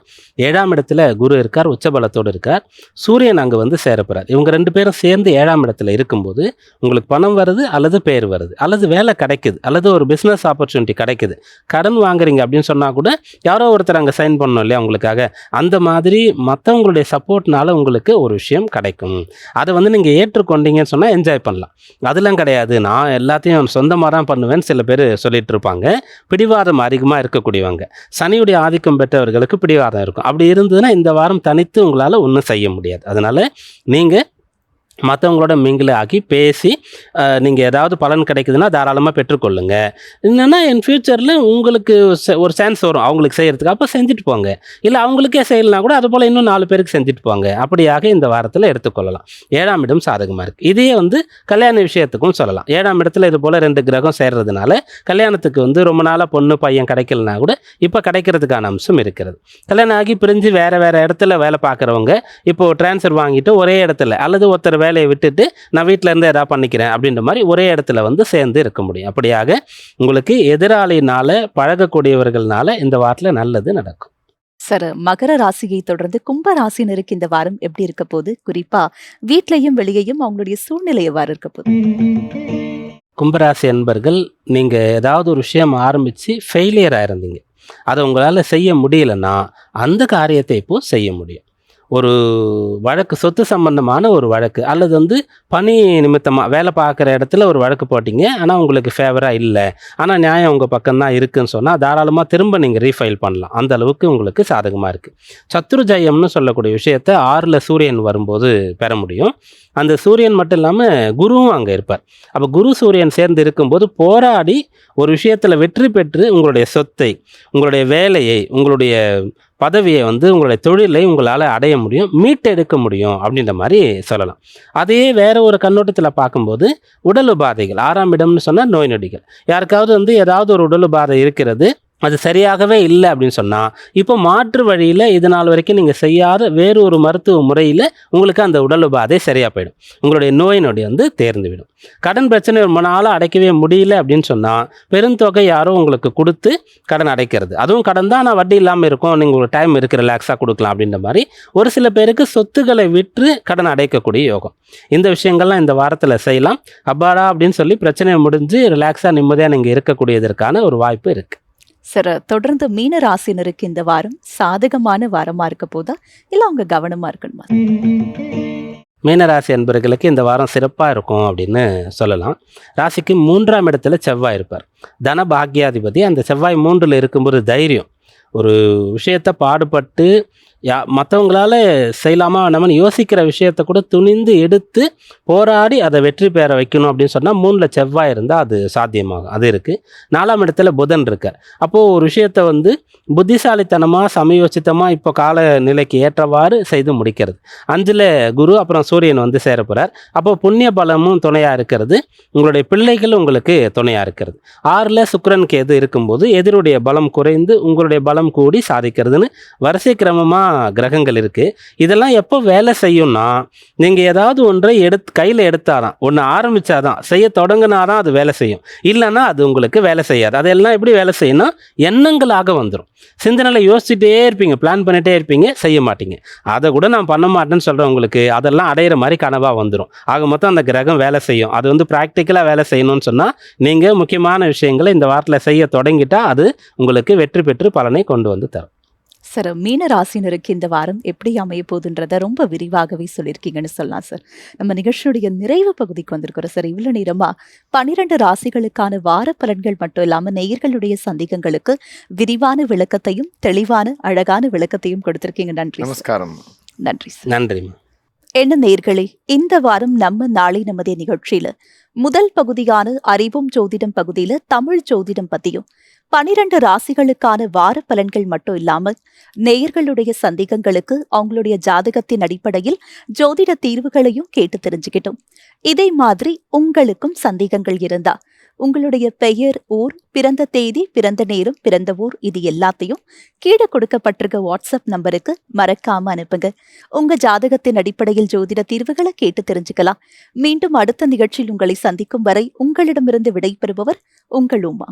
7ஆம் இடத்துல குரு இருக்கார், உச்சபலத்தோடு இருக்கார். சூரியன் அங்கே வந்து சேரப்போகிறார். இவங்க 2 பேரும் சேர்ந்து 7ஆம் இடத்துல இருக்கும்போது உங்களுக்கு பணம் வருது, அல்லது பேர் வருது, அல்லது வேலை கிடைக்குது, அல்லது ஒரு பிஸ்னஸ் ஆப்பர்ச்சுனிட்டி கிடைக்குது. கடன் வாங்குறீங்க அப்படின்னு சொன்னால் கூட யாரோ ஒருத்தர் அங்கே சைன் பண்ணணும் இல்லையா உங்களுக்காக. அந்த மாதிரி மற்றவங்களுடைய சப்போர்ட்னால உங்களுக்கு ஒரு விஷயம் கிடைக்கும். அதை வந்து நீங்கள் ஏற்றுக்கொண்டீங்கன்னு சொன்னால் என்ஜாய் பண்ணலாம். அதெல்லாம் கிடையாது, நான் எல்லாத்தையும் சொந்தமாக தான் பண்ணுவேன்னு சில பேர் சொல்லிட்டு இருப்பாங்க. பிடிவாதம் அதிகமாக இருக்கக்கூடியவங்க, சனியுடைய ஆதிக்கம் பெற்றவர்களுக்கு பிடிவாதம் இருக்கும். அப்படி இருந்ததுன்னா இந்த வாரம் தனித்து உங்களால் ஒன்றும் செய்ய முடியாது. அதனால் நீங்கள் மற்றவங்களோட மிங்கில் ஆகி பேசி நீங்கள் ஏதாவது பலன் கிடைக்குதுன்னா தாராளமாக பெற்றுக்கொள்ளுங்க. என்னென்னா என் ஃப்யூச்சரில் உங்களுக்கு ஒரு சான்ஸ் வரும் அவங்களுக்கு செய்கிறதுக்கு, அப்போ செஞ்சுட்டு போங்க. இல்லை அவங்களுக்கே செய்யலைனா கூட அது போல் இன்னும் 4 பேருக்கு செஞ்சுட்டு போங்க. அப்படியாக இந்த வாரத்தில் எடுத்துக்கொள்ளலாம். 7ஆம் இடம் சாதகமாக இருக்குது. இதையே வந்து கல்யாண விஷயத்துக்கும் சொல்லலாம். 7ஆம் இடத்துல இது போல் 2 கிரகம் சேர்றதுனால கல்யாணத்துக்கு வந்து ரொம்ப நாளாக பொண்ணு பையன் கிடைக்கலனா கூட இப்போ கிடைக்கிறதுக்கான அம்சம் இருக்கிறது. கல்யாணம் ஆகி பிரிஞ்சு வேறு இடத்துல வேலை பார்க்குறவங்க இப்போது ட்ரான்ஸ்ஃபர் வாங்கிட்டு ஒரே இடத்துல, அல்லது ஒருத்தர் வேலையை விட்டுட்டு நான் வீட்டில் இருந்து ஏதாவது பண்ணிக்கிறேன் அப்படின்ற மாதிரி ஒரே இடத்துல வந்து சேர்ந்து இருக்க முடியும். அப்படியாக உங்களுக்கு எதிராளினால பழகக்கூடியவர்கள்னால இந்த வாரத்தில் நல்லது நடக்கும். சார், மகர ராசியை தொடர்ந்து கும்ப ராசினருக்கு இந்த வாரம் எப்படி இருக்க போகுது? குறிப்பா வீட்லயும் வெளியேயும் அவங்களுடைய சூழ்நிலை எவ்வாறு இருக்க போகுது? கும்பராசி அன்பர்கள், நீங்கள் ஏதாவது ஒரு விஷயம் ஆரம்பித்து ஃபெயிலியர் ஆயிருந்தீங்க, அதை உங்களால் செய்ய முடியலன்னா அந்த காரியத்தை இப்போது செய்ய முடியும். ஒரு வழக்கு, சொத்து சம்பந்தமான ஒரு வழக்கு, அல்லது வந்து பணி நிமித்தமாக வேலை பார்க்குற இடத்துல ஒரு வழக்கு போட்டிங்க, ஆனால் உங்களுக்கு ஃபேவராக இல்லை, ஆனால் நியாயம் உங்கள் பக்கம்தான் இருக்குதுன்னு சொன்னால் தாராளமாக திரும்ப நீங்கள் ரீஃபைல் பண்ணலாம். அந்த அளவுக்கு உங்களுக்கு சாதகமாக இருக்குது. சத்ரு ஜெயம்னு சொல்லக்கூடிய விஷயத்தை 6ல் சூரியன் வரும்போது பெற முடியும். அந்த சூரியன் மட்டும் இல்லாமல் குருவும் அங்கே இருப்பார். அப்போ குரு சூரியன் சேர்ந்து இருக்கும்போது போராடி ஒரு விஷயத்தில் வெற்றி பெற்று உங்களுடைய சொத்தை, உங்களுடைய வேலையை, உங்களுடைய பதவியை வந்து உங்களுடைய தொழிலை உங்களால் அடைய முடியும், மீட்டெடுக்க முடியும் அப்படின்ற மாதிரி சொல்லலாம். அதையே வேறு ஒரு கண்ணோட்டத்தில் பார்க்கும்போது உடல் உபாதைகள், 6ஆம் இடம்னு சொன்னால் நோய் நொடிகள், யாருக்காவது வந்து ஏதாவது ஒரு உடல் உபாதை இருக்கிறது, அது சரியாகவே இல்லை அப்படின்னு சொன்னால் இப்போ மாற்று வழியில் இது நாள் வரைக்கும் நீங்கள் செய்யாத வேறு ஒரு மருத்துவ முறையில் உங்களுக்கு அந்த உடல் உபாதை சரியாக போயிடும். உங்களுடைய நோய் நொடி வந்து தேர்ந்துவிடும். கடன் பிரச்சனை ரொம்ப நாளாக அடைக்கவே முடியல அப்படின்னு சொன்னால் பெருந்தொகை யாரோ உங்களுக்கு கொடுத்து கடன் அடைக்கிறது, அதுவும் கடன் தான், ஆனால் வட்டி இல்லாமல் இருக்கும், நீங்கள் உங்களுக்கு டைம் இருக்குது ரிலாக்ஸாக கொடுக்கலாம் அப்படின்ற மாதிரி ஒரு சில பேருக்கு சொத்துக்களை விற்று கடன் அடைக்கக்கூடிய யோகம். இந்த விஷயங்கள்லாம் இந்த வாரத்தில் செய்யலாம். அப்பாடா அப்படின்னு சொல்லி பிரச்சனையை முடிஞ்சு ரிலாக்ஸாக நிம்மதியாக நீங்கள் இருக்கக்கூடியதற்கான ஒரு வாய்ப்பு இருக்குது. சார், தொடர்ந்து மீன ராசினருக்கு இந்த வாரம் சாதகமான வாரமா இருக்க போதா, இல்ல அவங்க கவனமா இருக்கணுமா? மீனராசி அன்பர்களுக்கு இந்த வாரம் சிறப்பாக இருக்கும் அப்படின்னு சொல்லலாம். ராசிக்கு 3ஆம் இடத்துல செவ்வாய் இருப்பார். தன பாக்யாதிபதி. அந்த செவ்வாய் 3ல் இருக்கும்போது தைரியம், ஒரு விஷயத்தை பாடுபட்டு மற்றவங்களால செய்யலாமா நம்ம யோசிக்கிற விஷயத்தை கூட துணிந்து எடுத்து போராடி அதை வெற்றி பெற வைக்கணும் அப்படின்னு சொன்னால் 3ல் செவ்வாய் இருந்தால் அது சாத்தியமாகும். அது இருக்குது. 4ஆம் இடத்துல புதன் இருக்கார். அப்போது ஒரு விஷயத்தை வந்து புத்திசாலித்தனமாக சமயோசித்தமாக இப்போ கால நிலைக்கு ஏற்றவாறு செய்து முடிக்கிறது. 5ல் குரு, அப்புறம் சூரியன் வந்து சேர போகிறார். அப்போது புண்ணிய பலமும் துணையாக இருக்கிறது, உங்களுடைய பிள்ளைகள் உங்களுக்கு துணையாக இருக்கிறது. 6ல் சுக்கிரன் கேது இருக்கும்போது எதிருடைய பலம் குறைந்து உங்களுடைய பலம் கூடி சாதிக்கிறதுன்னு வரிசை கிரமமாக கிரகங்கள் இருக்குது. இதெல்லாம் எப்போ வேலை செய்யும்னா, நீங்கள் ஏதாவது ஒன்றை கையில் எடுத்தாதான், ஒன்று ஆரம்பித்தாதான், செய்ய தொடங்கினாதான் அது வேலை செய்யும். இல்லைன்னா அது உங்களுக்கு வேலை செய்யாது. அதெல்லாம் எப்படி வேலை செய்யணும்? எண்ணங்களாக வந்துடும். சிந்தனையில் யோசிச்சுட்டே இருப்பீங்க, பிளான் பண்ணிகிட்டே இருப்பீங்க, செய்ய மாட்டீங்க. அதை கூட நான் பண்ண மாட்டேன்னு சொல்கிறவங்களுக்கு அதெல்லாம் அடையிற மாதிரி கனவாக வந்துடும். ஆக மொத்தம் அந்த கிரகம் வேலை செய்யும். அது வந்து ப்ராக்டிக்கலாக வேலை செய்யணும்னு சொன்னால் நீங்கள் முக்கியமான விஷயங்களை இந்த வாரத்தில் செய்ய தொடங்கிட்டால் அது உங்களுக்கு வெற்றி பெற்று பலனை கொண்டு வந்து தரும். சார், மீன ராசினருக்கு இந்த வாரம் எப்படி அமைய போகுதுன்றத ரொம்ப விரிவாகவே சொல்லியிருக்கீங்கன்னு சொல்லலாம் சார். நம்ம நிகழ்ச்சியுடைய நிறைவு பகுதிக்கு வந்திருக்கிறோம் சார். இவ்வளவு நேரமா 12 ராசிகளுக்கான வார பலன்கள் மட்டும் இல்லாம நேயர்களுடைய சந்தேகங்களுக்கு விரிவான விளக்கத்தையும் தெளிவான அழகான விளக்கத்தையும் கொடுத்திருக்கீங்க. நன்றி. நமஸ்காரம். நன்றி சார். நன்றி. என்ன நேயர்களே, இந்த வாரம் நம்ம நாளை நமதே நிகழ்ச்சியில முதல் பகுதியான அறிவும் ஜோதிடம் பகுதியில தமிழ் ஜோதிடம் பத்தியும், 12 ராசிகளுக்கான வார பலன்கள் மட்டும் இல்லாம நேயர்களுடைய சந்தேகங்களுக்கு அவங்களுடைய ஜாதகத்தின் அடிப்படையில் ஜோதிட தீர்வுகளையும் கேட்டு தெரிஞ்சுக்கிட்டோம். இதே மாதிரி உங்களுக்கும் சந்தேகங்கள் இருந்தா உங்களுடைய பெயர், ஊர், பிறந்த தேதி, பிறந்த நேரம், பிறந்த ஊர் இது எல்லாத்தையும் கீழே கொடுக்கப்பட்டிருக்க வாட்ஸ்அப் நம்பருக்கு மறக்காம அனுப்புங்க. உங்க ஜாதகத்தின் அடிப்படையில் ஜோதிட தீர்வுகளை கேட்டு தெரிஞ்சுக்கலாம். மீண்டும் அடுத்த நிகழ்ச்சியில் உங்களை சந்திக்கும் வரை உங்களிடமிருந்து விடைபெறுபவர் உங்கள் உமா.